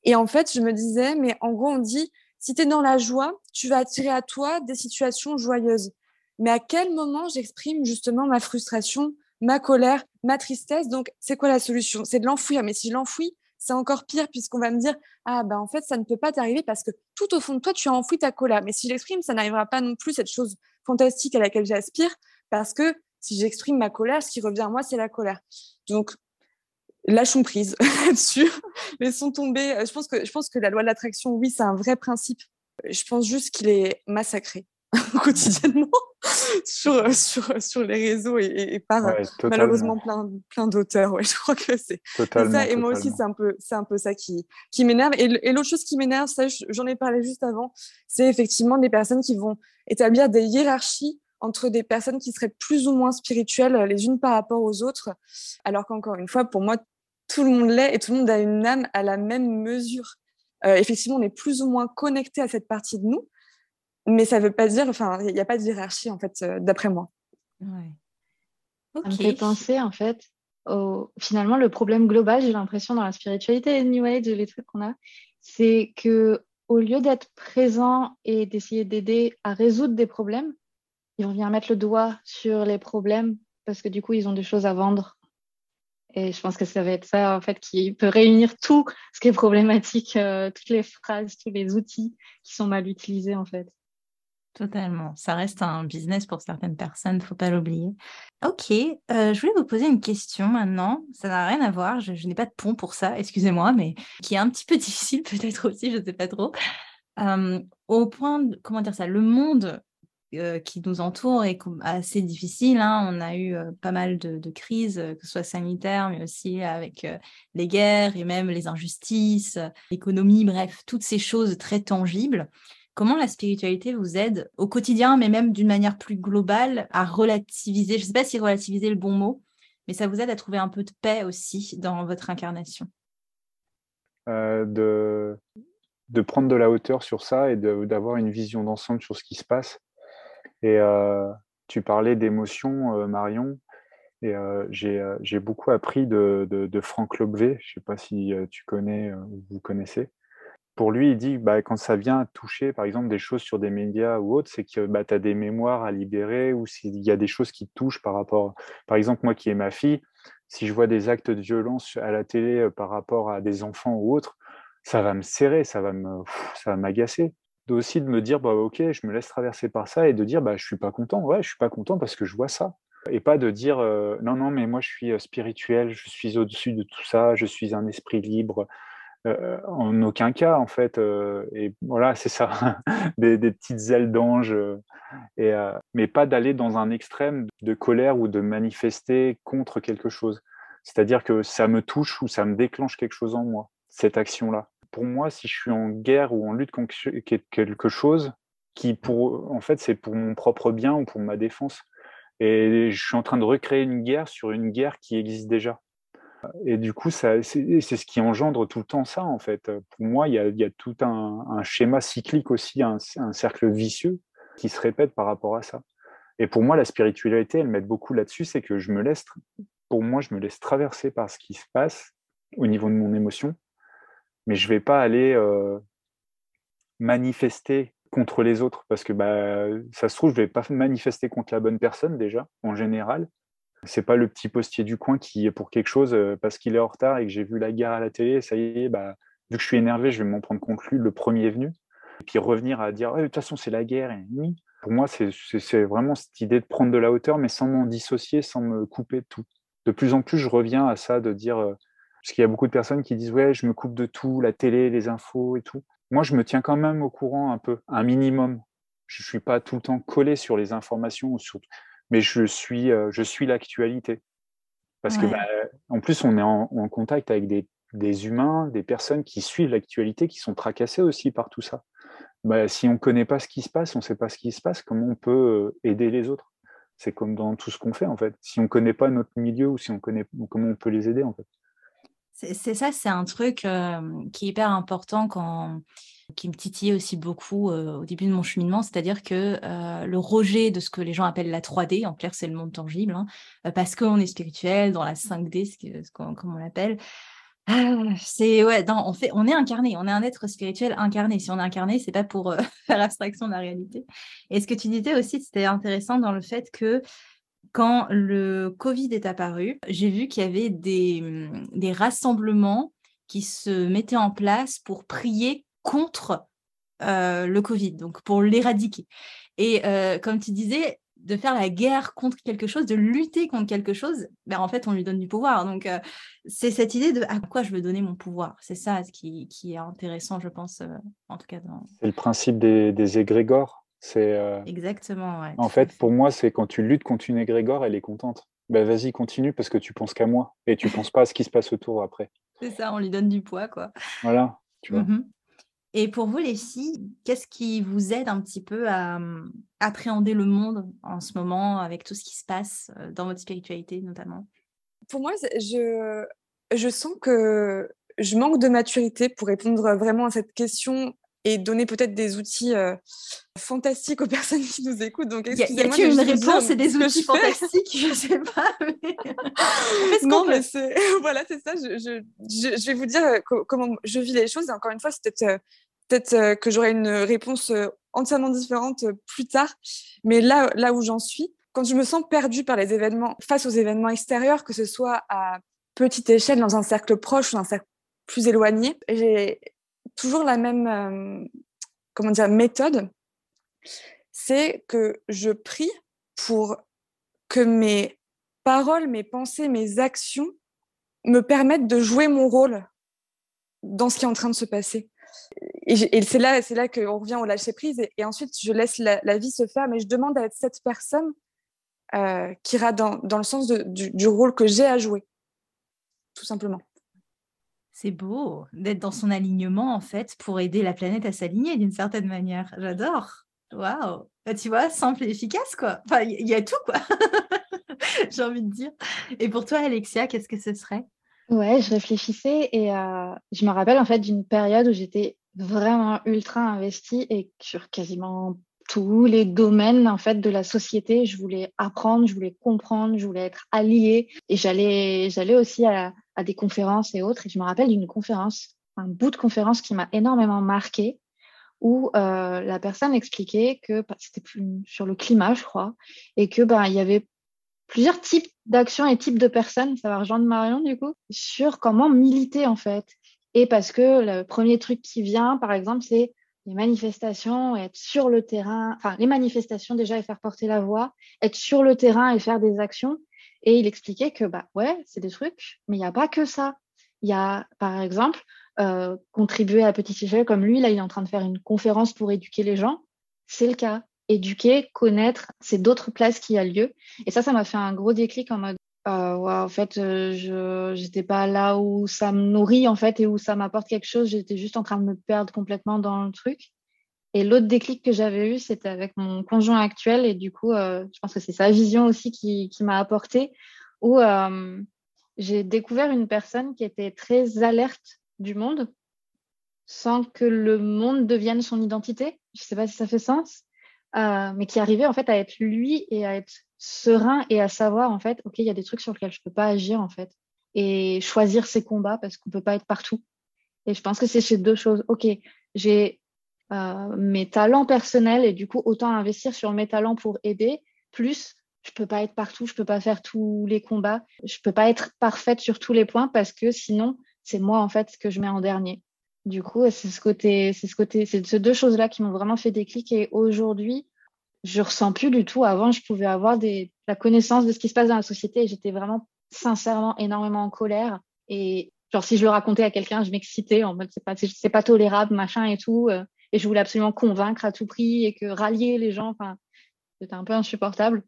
Et en fait, je me disais, mais en gros, on dit, si tu es dans la joie, tu vas attirer à toi des situations joyeuses. Mais à quel moment j'exprime justement ma frustration, ma colère, ma tristesse? Donc, c'est quoi la solution? C'est de l'enfouir. Mais si je l'enfouis, c'est encore pire, puisqu'on va me dire, ah en fait, ça ne peut pas t'arriver parce que tout au fond de toi, tu as enfoui ta colère. Mais si j'exprime, ça n'arrivera pas non plus, cette chose fantastique à laquelle j'aspire, parce que si j'exprime ma colère, ce qui revient à moi, c'est la colère. Donc, lâchons prise là-dessus, laissons tomber. Je pense que la loi de l'attraction, oui, c'est un vrai principe. Je pense juste qu'il est massacré quotidiennement sur les réseaux et par totalement. malheureusement plein d'auteurs. Ouais, je crois que c'est Totalement, ça. Et moi aussi, totalement. c'est un peu ça qui m'énerve. Et l'autre chose qui m'énerve, ça, j'en ai parlé juste avant, c'est effectivement des personnes qui vont établir des hiérarchies entre des personnes qui seraient plus ou moins spirituelles les unes par rapport aux autres, alors qu'encore une fois, pour moi, tout le monde l'est et tout le monde a une âme à la même mesure. Effectivement, on est plus ou moins connecté à cette partie de nous, mais ça veut pas dire, enfin, il n'y a pas de hiérarchie, en fait, d'après moi. Ouais. Ça me fait penser, en fait, finalement, le problème global, j'ai l'impression, dans la spiritualité et New Age et les trucs qu'on a, c'est que au lieu d'être présent et d'essayer d'aider à résoudre des problèmes, ils vont venir mettre le doigt sur les problèmes parce que du coup, ils ont des choses à vendre. Et je pense que ça va être ça, en fait, qui peut réunir tout ce qui est problématique, toutes les phrases, tous les outils qui sont mal utilisés, en fait. Totalement. Ça reste un business pour certaines personnes, faut pas l'oublier. Ok, je voulais vous poser une question maintenant. Ça n'a rien à voir, je n'ai pas de pont pour ça, excusez-moi, mais qui est un petit peu difficile peut-être aussi, je ne sais pas trop. Au point, comment dire ça, le monde qui nous entoure est assez difficile. Hein. On a eu pas mal de crises, que ce soit sanitaires, mais aussi avec les guerres et même les injustices, l'économie, bref, toutes ces choses très tangibles. Comment la spiritualité vous aide au quotidien, mais même d'une manière plus globale, à relativiser, je ne sais pas si relativiser est le bon mot, mais ça vous aide à trouver un peu de paix aussi dans votre incarnation? De prendre de la hauteur sur ça et d'avoir une vision d'ensemble sur ce qui se passe. Et tu parlais d'émotions, Marion, et j'ai beaucoup appris de Franck Lobvé, je ne sais pas si tu connais ou vous connaissez. Pour lui, il dit quand ça vient toucher, par exemple, des choses sur des médias ou autres, c'est que tu as des mémoires à libérer ou s'il y a des choses qui te touchent par rapport… Par exemple, moi qui ai ma fille, si je vois des actes de violence à la télé par rapport à des enfants ou autres, ça va me serrer, ça va m'agacer. Aussi de me dire, ok, je me laisse traverser par ça et de dire, je suis pas content. Ouais, je suis pas content parce que je vois ça. Et pas de dire, non, mais moi je suis spirituel, je suis au-dessus de tout ça, je suis un esprit libre. En aucun cas, en fait. Et voilà, c'est ça, des petites ailes d'ange. Mais pas d'aller dans un extrême de colère ou de manifester contre quelque chose. C'est-à-dire que ça me touche ou ça me déclenche quelque chose en moi, cette action-là. Pour moi, si je suis en guerre ou en lutte contre quelque chose, en fait, c'est pour mon propre bien ou pour ma défense. Et je suis en train de recréer une guerre sur une guerre qui existe déjà. Et du coup, c'est ce qui engendre tout le temps ça, en fait. Pour moi, il y a tout un schéma cyclique aussi, un cercle vicieux qui se répète par rapport à ça. Et pour moi, la spiritualité, elle m'aide beaucoup là-dessus, c'est que je me laisse traverser par ce qui se passe au niveau de mon émotion, mais je ne vais pas aller manifester contre les autres, parce que ça se trouve, je ne vais pas manifester contre la bonne personne déjà, en général. C'est pas le petit postier du coin qui est pour quelque chose parce qu'il est en retard et que j'ai vu la guerre à la télé, ça y est, vu que je suis énervé, je vais m'en prendre contre lui, le premier venu. Et puis revenir à dire, de toute façon, c'est la guerre. Et pour moi, c'est vraiment cette idée de prendre de la hauteur, mais sans m'en dissocier, sans me couper de tout. De plus en plus, je reviens à ça, de dire, parce qu'il y a beaucoup de personnes qui disent, ouais, je me coupe de tout, la télé, les infos et tout. Moi, je me tiens quand même au courant un peu, un minimum. Je suis pas tout le temps collé sur les informations, mais je suis l'actualité. Parce que, en plus, on est en contact avec des humains, des personnes qui suivent l'actualité, qui sont tracassées aussi par tout ça. Si on ne connaît pas ce qui se passe, on ne sait pas ce qui se passe, comment on peut aider les autres? C'est comme dans tout ce qu'on fait, en fait. Si on ne connaît pas notre milieu ou si on connaît comment on peut les aider, en fait. C'est ça, c'est un truc qui est hyper important qui me titillait aussi beaucoup au début de mon cheminement, c'est-à-dire que le rejet de ce que les gens appellent la 3D, en clair c'est le monde tangible, hein, parce qu'on est spirituel, dans la 5D, comme on l'appelle, on est incarné, on est un être spirituel incarné. Si on est incarné, c'est pas pour faire abstraction de la réalité. Et ce que tu disais aussi, c'était intéressant dans le fait que quand le Covid est apparu, j'ai vu qu'il y avait des rassemblements qui se mettaient en place pour prier contre le Covid, donc pour l'éradiquer. Et comme tu disais, de faire la guerre contre quelque chose, de lutter contre quelque chose, ben en fait, on lui donne du pouvoir. Donc, c'est cette idée de à quoi je veux donner mon pouvoir. C'est ça qui est intéressant, je pense, en tout cas. C'est le principe des égrégores. Exactement, ouais, En tout à fait, fait. pour moi, c'est quand tu luttes contre une égrégore, elle est contente. Ben, vas-y, continue parce que tu penses qu'à moi et tu penses pas à ce qui se passe autour après. C'est ça, on lui donne du poids, quoi. Voilà, tu vois. Mhm. Et pour vous, les filles, qu'est-ce qui vous aide un petit peu à appréhender le monde en ce moment avec tout ce qui se passe dans votre spiritualité notamment? Pour moi, je sens que je manque de maturité pour répondre vraiment à cette question et donner peut-être des outils fantastiques aux personnes qui nous écoutent. Donc, Y excusez-moi a-t-il de une juste vous dire réponse et des ce que outils je fais. fantastiques? Je sais pas, mais on fait ce qu'on Non, peut. mais c'est voilà, c'est ça. Je vais vous dire comment je vis les choses. Et encore une fois, c'est peut-être que j'aurai une réponse entièrement différente plus tard. Mais là où j'en suis, quand je me sens perdue par les événements, face aux événements extérieurs, que ce soit à petite échelle, dans un cercle proche ou un cercle plus éloigné, j'ai toujours la même méthode. C'est que je prie pour que mes paroles, mes pensées, mes actions me permettent de jouer mon rôle dans ce qui est en train de se passer. Et c'est là qu'on revient au lâcher prise. Et ensuite, je laisse la vie se faire, mais je demande à être cette personne qui ira dans le sens du rôle que j'ai à jouer, tout simplement. C'est beau d'être dans son alignement, en fait, pour aider la planète à s'aligner d'une certaine manière. J'adore. Waouh. Bah, tu vois, simple et efficace, quoi. Enfin, il y a tout, quoi. J'ai envie de dire. Et pour toi, Alexia, qu'est-ce que ce serait? Ouais, je réfléchissais et je me rappelle en fait d'une période où j'étais vraiment ultra investie et sur quasiment tous les domaines en fait de la société. Je voulais apprendre, je voulais comprendre, je voulais être alliée et j'allais aussi à des conférences et autres. Et je me rappelle d'une conférence, un bout de conférence qui m'a énormément marquée où la personne expliquait que c'était sur le climat, je crois, et que il y avait plusieurs types d'actions et types de personnes, ça va rejoindre Marion du coup, sur comment militer en fait. Et parce que le premier truc qui vient, par exemple, c'est les manifestations, être sur le terrain, enfin les manifestations déjà et faire porter la voix, être sur le terrain et faire des actions. Et il expliquait que ouais, c'est des trucs, mais il n'y a pas que ça. Il y a, par exemple, contribuer à petite échelle comme lui, là il est en train de faire une conférence pour éduquer les gens, c'est le cas. Éduquer, connaître, c'est d'autres places qui a lieu. Et ça m'a fait un gros déclic en mode, ouais, en fait, j'étais pas là où ça me nourrit, en fait, et où ça m'apporte quelque chose. J'étais juste en train de me perdre complètement dans le truc. Et l'autre déclic que j'avais eu, c'était avec mon conjoint actuel. Et du coup, je pense que c'est sa vision aussi qui m'a apporté, où j'ai découvert une personne qui était très alerte du monde, sans que le monde devienne son identité. Je sais pas si ça fait sens. Mais qui arrivait en fait à être lui et à être serein et à savoir en fait, ok, il y a des trucs sur lesquels je peux pas agir en fait et choisir ses combats parce qu'on peut pas être partout. Et je pense que c'est ces deux choses. Ok, j'ai mes talents personnels et du coup autant investir sur mes talents pour aider. Plus, je peux pas être partout, je peux pas faire tous les combats, je peux pas être parfaite sur tous les points parce que sinon c'est moi en fait que je mets en dernier. Du coup, c'est ces deux choses-là qui m'ont vraiment fait déclic. Et aujourd'hui, je ressens plus du tout. Avant, je pouvais avoir la connaissance de ce qui se passe dans la société et j'étais vraiment, sincèrement, énormément en colère. Et genre, si je le racontais à quelqu'un, je m'excitais en mode c'est pas tolérable, machin et tout. Et je voulais absolument convaincre à tout prix et que rallier les gens. Enfin, c'était un peu insupportable.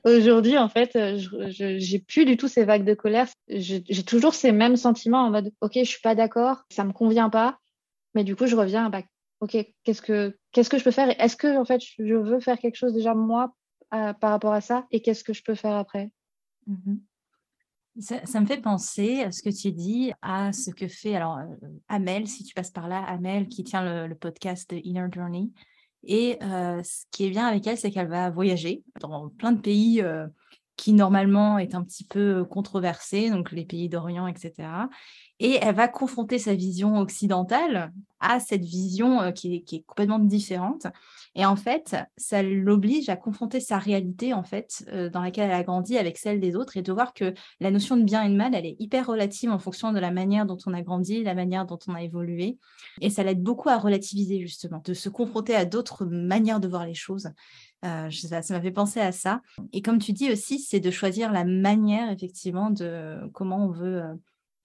Aujourd'hui, en fait, j'ai plus du tout ces vagues de colère. J'ai toujours ces mêmes sentiments en mode, ok, je suis pas d'accord, ça me convient pas, mais du coup, je reviens, ok, qu'est-ce que je peux faire? Et est-ce que en fait, je veux faire quelque chose déjà moi par rapport à ça? Et qu'est-ce que je peux faire après? Mhm. Ça me fait penser à ce que tu dis, à ce que fait alors Amel, si tu passes par là, Amel qui tient le podcast de Inner Journey. Et ce qui est bien avec elle, c'est qu'elle va voyager dans plein de pays qui normalement est un petit peu controversés, donc les pays d'Orient, etc. Et elle va confronter sa vision occidentale à cette vision qui est complètement différente. Et en fait, ça l'oblige à confronter sa réalité, en fait, dans laquelle elle a grandi avec celle des autres et de voir que la notion de bien et de mal, elle est hyper relative en fonction de la manière dont on a grandi, la manière dont on a évolué. Et ça l'aide beaucoup à relativiser, justement, de se confronter à d'autres manières de voir les choses. Ça m'a fait penser à ça. Et comme tu dis aussi, c'est de choisir la manière, effectivement, de comment on veut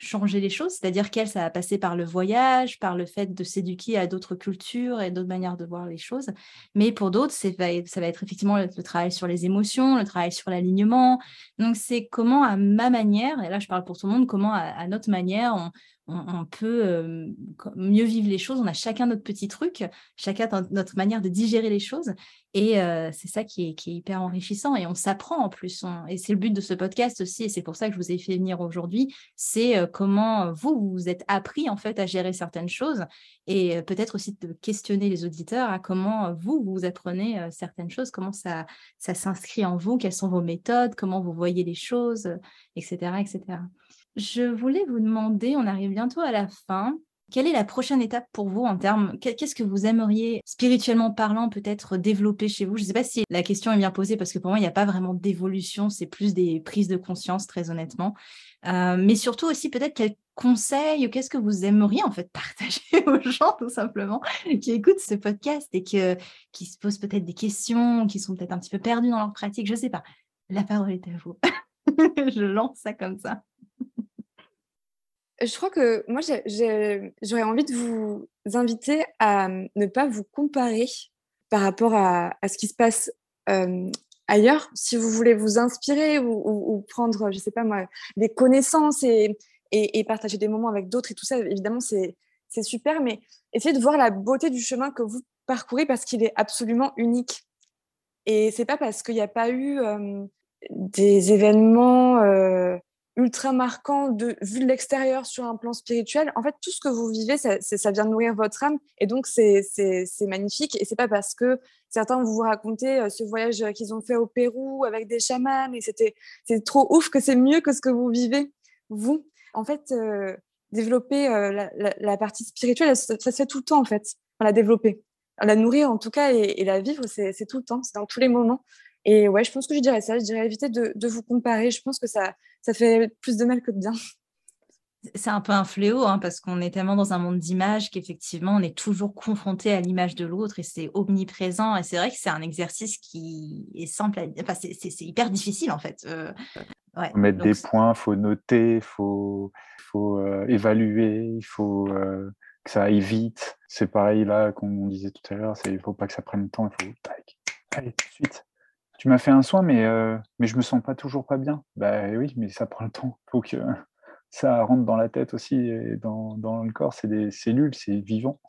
changer les choses. C'est-à-dire qu'elle, ça va passer par le voyage, par le fait de s'éduquer à d'autres cultures et d'autres manières de voir les choses. Mais pour d'autres, ça va être effectivement le travail sur les émotions, le travail sur l'alignement. Donc, c'est comment, à ma manière, et là, je parle pour tout le monde, comment, à notre manière, on peut mieux vivre les choses. On a chacun notre petit truc, chacun notre manière de digérer les choses. Et c'est ça qui est hyper enrichissant. Et on s'apprend en plus. Et c'est le but de ce podcast aussi. Et c'est pour ça que je vous ai fait venir aujourd'hui. C'est comment vous vous êtes appris en fait à gérer certaines choses. Et peut-être aussi de questionner les auditeurs à comment vous apprenez certaines choses, comment ça s'inscrit en vous, quelles sont vos méthodes, comment vous voyez les choses, etc., etc. Je voulais vous demander, on arrive bientôt à la fin, quelle est la prochaine étape pour vous en termes, qu'est-ce que vous aimeriez, spirituellement parlant, peut-être développer chez vous? Je ne sais pas si la question est bien posée parce que pour moi, il n'y a pas vraiment d'évolution, c'est plus des prises de conscience, très honnêtement. Mais surtout aussi, peut-être quels conseils, qu'est-ce que vous aimeriez en fait partager aux gens, tout simplement, qui écoutent ce podcast et qui se posent peut-être des questions, qui sont peut-être un petit peu perdus dans leur pratique, je ne sais pas. La parole est à vous. Je lance ça comme ça. Je crois que moi, j'aurais envie de vous inviter à ne pas vous comparer par rapport à ce qui se passe ailleurs. Si vous voulez vous inspirer ou prendre, je sais pas moi, des connaissances et partager des moments avec d'autres et tout ça, évidemment, c'est super, mais essayez de voir la beauté du chemin que vous parcourez parce qu'il est absolument unique. Et c'est pas parce qu'il n'y a pas eu des événements ultra marquants vu de l'extérieur sur un plan spirituel. En fait, tout ce que vous vivez, ça vient nourrir votre âme. Et donc, c'est magnifique. Et c'est pas parce que certains vous raconter ce voyage qu'ils ont fait au Pérou avec des chamans et c'est trop ouf que c'est mieux que ce que vous vivez, vous. En fait, développer la partie spirituelle, ça se fait tout le temps, en fait. Enfin, la développer. La nourrir, en tout cas, et la vivre, c'est tout le temps. C'est dans tous les moments. Et ouais, je pense que je dirais ça. Je dirais éviter de vous comparer. Je pense que ça fait plus de mal que de bien. C'est un peu un fléau, hein, parce qu'on est tellement dans un monde d'images qu'effectivement, on est toujours confronté à l'image de l'autre et c'est omniprésent. Et c'est vrai que c'est un exercice qui est simple. Enfin, c'est hyper difficile, en fait. Ouais. Faut mettre des points, il faut noter, il faut évaluer, il faut que ça aille vite. C'est pareil là, comme on disait tout à l'heure, il ne faut pas que ça prenne le temps, il faut allez, tout de suite. Tu m'as fait un soin, mais je me sens toujours pas bien. Bah oui, mais ça prend le temps. Il faut que ça rentre dans la tête aussi et dans le corps. C'est des cellules, c'est vivant.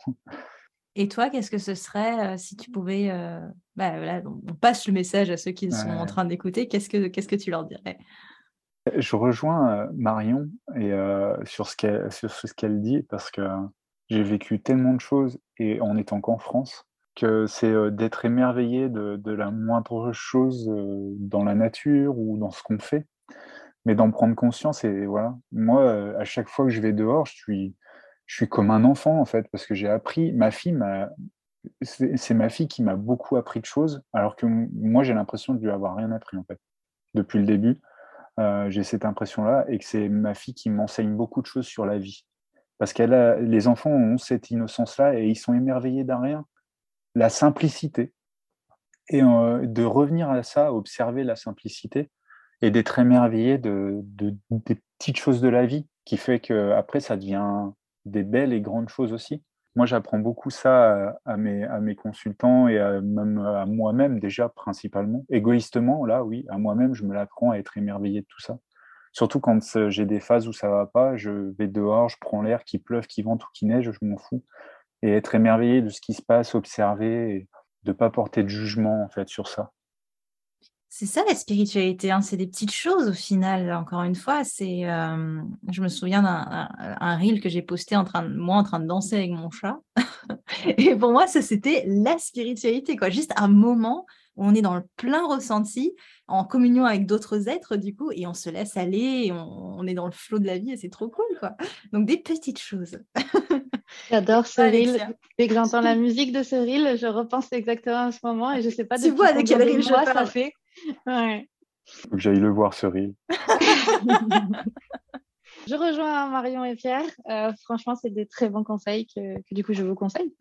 Et toi, qu'est-ce que ce serait si tu pouvais... voilà, on passe le message à ceux qui sont en train d'écouter. Qu'est-ce que tu leur dirais? Je rejoins Marion et sur ce qu'elle dit, parce que j'ai vécu tellement de choses et en étant qu'en France, que c'est d'être émerveillé de la moindre chose dans la nature ou dans ce qu'on fait, mais d'en prendre conscience. Et voilà, moi, à chaque fois que je vais dehors, je suis comme un enfant, en fait, parce que j'ai appris. C'est ma fille qui m'a beaucoup appris de choses, alors que moi, j'ai l'impression de lui avoir rien appris, en fait, depuis le début. J'ai cette impression-là, et que c'est ma fille qui m'enseigne beaucoup de choses sur la vie. Parce les enfants ont cette innocence-là et ils sont émerveillés d'un rien. La simplicité. Et de revenir à ça, observer la simplicité et d'être émerveillé des petites choses de la vie qui fait qu'après, ça devient des belles et grandes choses aussi. Moi, j'apprends beaucoup ça à mes consultants et même à moi-même déjà, principalement. Égoïstement, là, oui, à moi-même, je me l'apprends à être émerveillé de tout ça. Surtout quand j'ai des phases où ça va pas, je vais dehors, je prends l'air, qu'il pleuve, qu'il vente ou qu'il neige, je m'en fous. Et être émerveillé de ce qui se passe, observer, et de ne pas porter de jugement, en fait, sur ça. C'est ça la spiritualité, hein, c'est des petites choses au final. Encore une fois, je me souviens d'un reel que j'ai posté moi en train de danser avec mon chat. Et pour moi, ça c'était la spiritualité, quoi. Juste un moment on est dans le plein ressenti, en communion avec d'autres êtres, du coup, et on se laisse aller, et on est dans le flot de la vie, et c'est trop cool, quoi. Donc, des petites choses. J'adore ce reel. Alexia. Dès que j'entends la musique de ce reel, je repense exactement à ce moment et je sais pas Tu depuis vois de combien quel de reel je mois ça parle. fait. Ouais. Faut que j'aille le voir, ce reel. Je rejoins Marion et Pierre. Franchement, c'est des très bons conseils que du coup je vous conseille.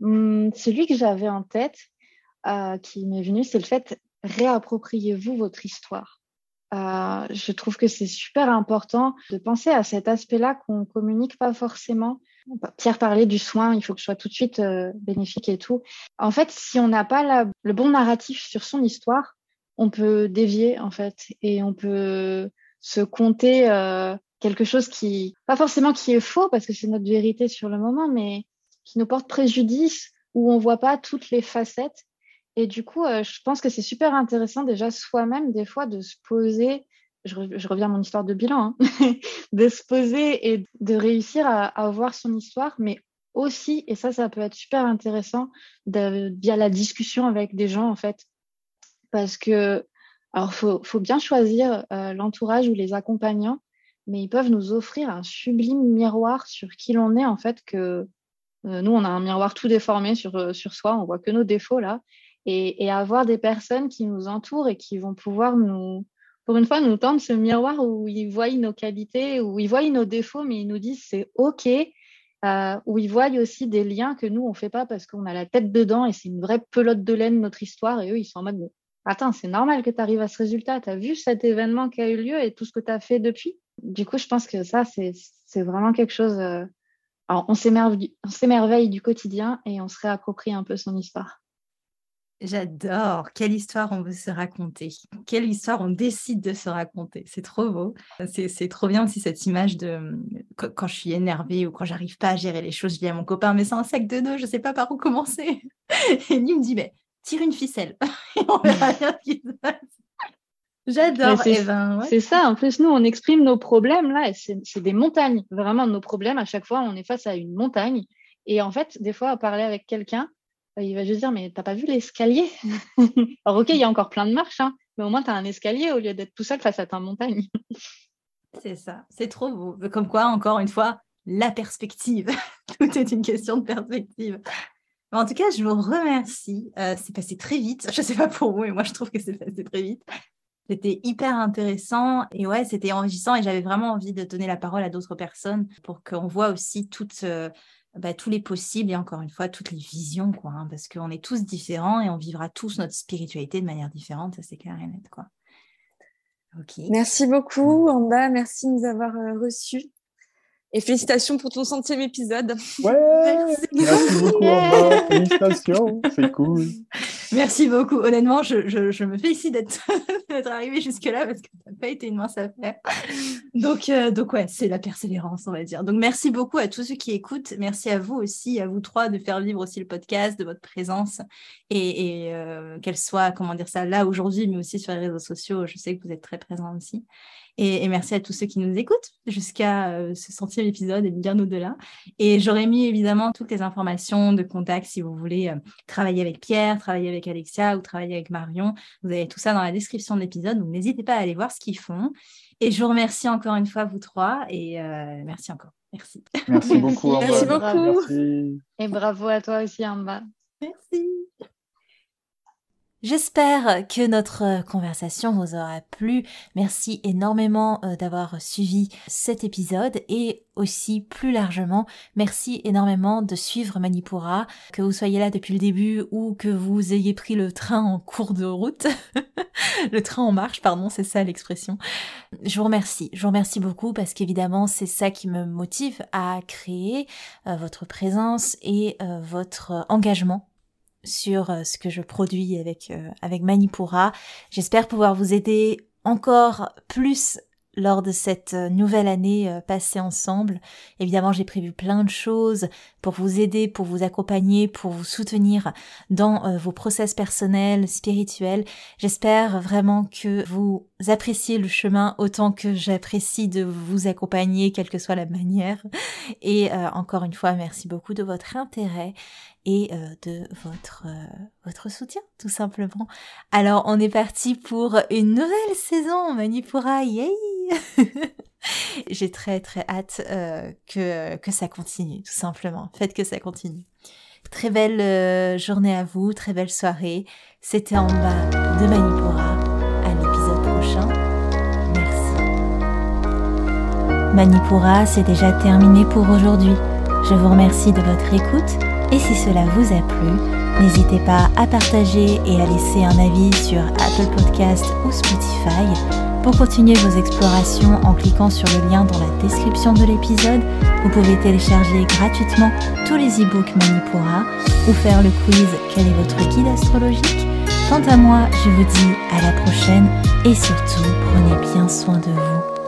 Celui que j'avais en tête, qui m'est venu, c'est le fait réappropriez-vous votre histoire. Je trouve que c'est super important de penser à cet aspect-là qu'on communique pas forcément. Pierre parlait du soin, il faut que ce soit tout de suite bénéfique et tout. En fait, si on n'a pas le bon narratif sur son histoire, on peut dévier en fait et on peut se conter quelque chose qui, pas forcément qui est faux parce que c'est notre vérité sur le moment, mais qui nous porte préjudice, où on voit pas toutes les facettes. Et du coup, je pense que c'est super intéressant déjà soi-même des fois de se poser, je reviens à mon histoire de bilan, hein, de se poser et de réussir à voir son histoire, mais aussi, et ça peut être super intéressant via la discussion avec des gens en fait, parce que alors faut bien choisir l'entourage ou les accompagnants, mais ils peuvent nous offrir un sublime miroir sur qui l'on est en fait que nous on a un miroir tout déformé sur soi, on voit que nos défauts là. Et avoir des personnes qui nous entourent et qui vont pouvoir pour une fois, nous tendre ce miroir où ils voient nos qualités, où ils voient nos défauts, mais ils nous disent c'est OK, où ils voient aussi des liens que nous, on fait pas parce qu'on a la tête dedans et c'est une vraie pelote de laine, notre histoire, et eux, ils sont en mode attends, c'est normal que tu arrives à ce résultat, tu as vu cet événement qui a eu lieu et tout ce que tu as fait depuis. Du coup, je pense que ça, c'est vraiment quelque chose. Alors, on s'émerveille du quotidien et on se réapproprie un peu son histoire. J'adore. Quelle histoire on veut se raconter. Quelle histoire on décide de se raconter. C'est trop beau. C'est trop bien aussi cette image de quand je suis énervée ou quand j'arrive pas à gérer les choses, je dis à mon copain, mais c'est un sac de nœuds, je sais pas par où commencer. Et lui me dit, mais tire une ficelle et on verra bien ce qui se passe. J'adore. C'est ça. En plus, nous, on exprime nos problèmes là, et c'est des montagnes. Vraiment, nos problèmes, à chaque fois, on est face à une montagne. Et en fait, des fois, à parler avec quelqu'un, il va juste dire, mais t'as pas vu l'escalier? Alors, ok, il y a encore plein de marches, hein, mais au moins, tu as un escalier au lieu d'être tout seul face à ta montagne. C'est ça, c'est trop beau. Comme quoi, encore une fois, la perspective. Tout est une question de perspective. Mais en tout cas, je vous remercie. C'est passé très vite. Je ne sais pas pour vous, mais moi, je trouve que c'est passé très vite. C'était hyper intéressant et ouais, c'était enrichissant et j'avais vraiment envie de donner la parole à d'autres personnes pour qu'on voit aussi tous les possibles et encore une fois, toutes les visions, quoi, hein, parce qu'on est tous différents et on vivra tous notre spiritualité de manière différente, ça c'est clair et net, quoi. Okay. Merci beaucoup, Amba, merci de nous avoir reçus. Et félicitations pour ton 100e épisode. Ouais, merci beaucoup, Amba. Félicitations, c'est cool. Merci beaucoup. Honnêtement, je me félicite d'être arrivée jusque-là parce que ça n'a pas été une mince affaire. Donc ouais, c'est la persévérance, on va dire. Donc, merci beaucoup à tous ceux qui écoutent. Merci à vous aussi, à vous trois, de faire vivre aussi le podcast, de votre présence et qu'elle soit, comment dire ça, là aujourd'hui, mais aussi sur les réseaux sociaux. Je sais que vous êtes très présents aussi. Et merci à tous ceux qui nous écoutent jusqu'à ce 100e épisode et bien au-delà. Et j'aurais mis évidemment toutes les informations de contact si vous voulez travailler avec Pierre, travailler avec Alexia ou travailler avec Marion. Vous avez tout ça dans la description de l'épisode, donc n'hésitez pas à aller voir ce qu'ils font. Et je vous remercie encore une fois, vous trois, et merci encore. Merci. Merci beaucoup, Amba. Merci beaucoup. Merci. Et bravo à toi aussi, Amba. Merci. J'espère que notre conversation vous aura plu. Merci énormément d'avoir suivi cet épisode et aussi plus largement, merci énormément de suivre Manipura, que vous soyez là depuis le début ou que vous ayez pris le train en cours de route. Le train en marche, pardon, c'est ça l'expression. Je vous remercie beaucoup parce qu'évidemment c'est ça qui me motive à créer votre présence et votre engagement sur ce que je produis avec Manipura. J'espère pouvoir vous aider encore plus lors de cette nouvelle année passée ensemble. Évidemment, j'ai prévu plein de choses pour vous aider, pour vous accompagner, pour vous soutenir dans vos process personnels, spirituels. J'espère vraiment que vous appréciez le chemin autant que j'apprécie de vous accompagner, quelle que soit la manière. Et encore une fois, merci beaucoup de votre intérêt. et de votre soutien, tout simplement. Alors, on est parti pour une nouvelle saison, Manipura, yay! J'ai très très hâte que ça continue, tout simplement. Faites que ça continue. Très belle journée à vous, très belle soirée. C'était en bas de Manipura. À l'épisode prochain. Merci. Manipura, c'est déjà terminé pour aujourd'hui. Je vous remercie de votre écoute et si cela vous a plu, n'hésitez pas à partager et à laisser un avis sur Apple Podcast ou Spotify. Pour continuer vos explorations en cliquant sur le lien dans la description de l'épisode, vous pouvez télécharger gratuitement tous les e-books Manipura ou faire le quiz « Quel est votre guide astrologique ?» Quant à moi, je vous dis à la prochaine et surtout, prenez bien soin de vous.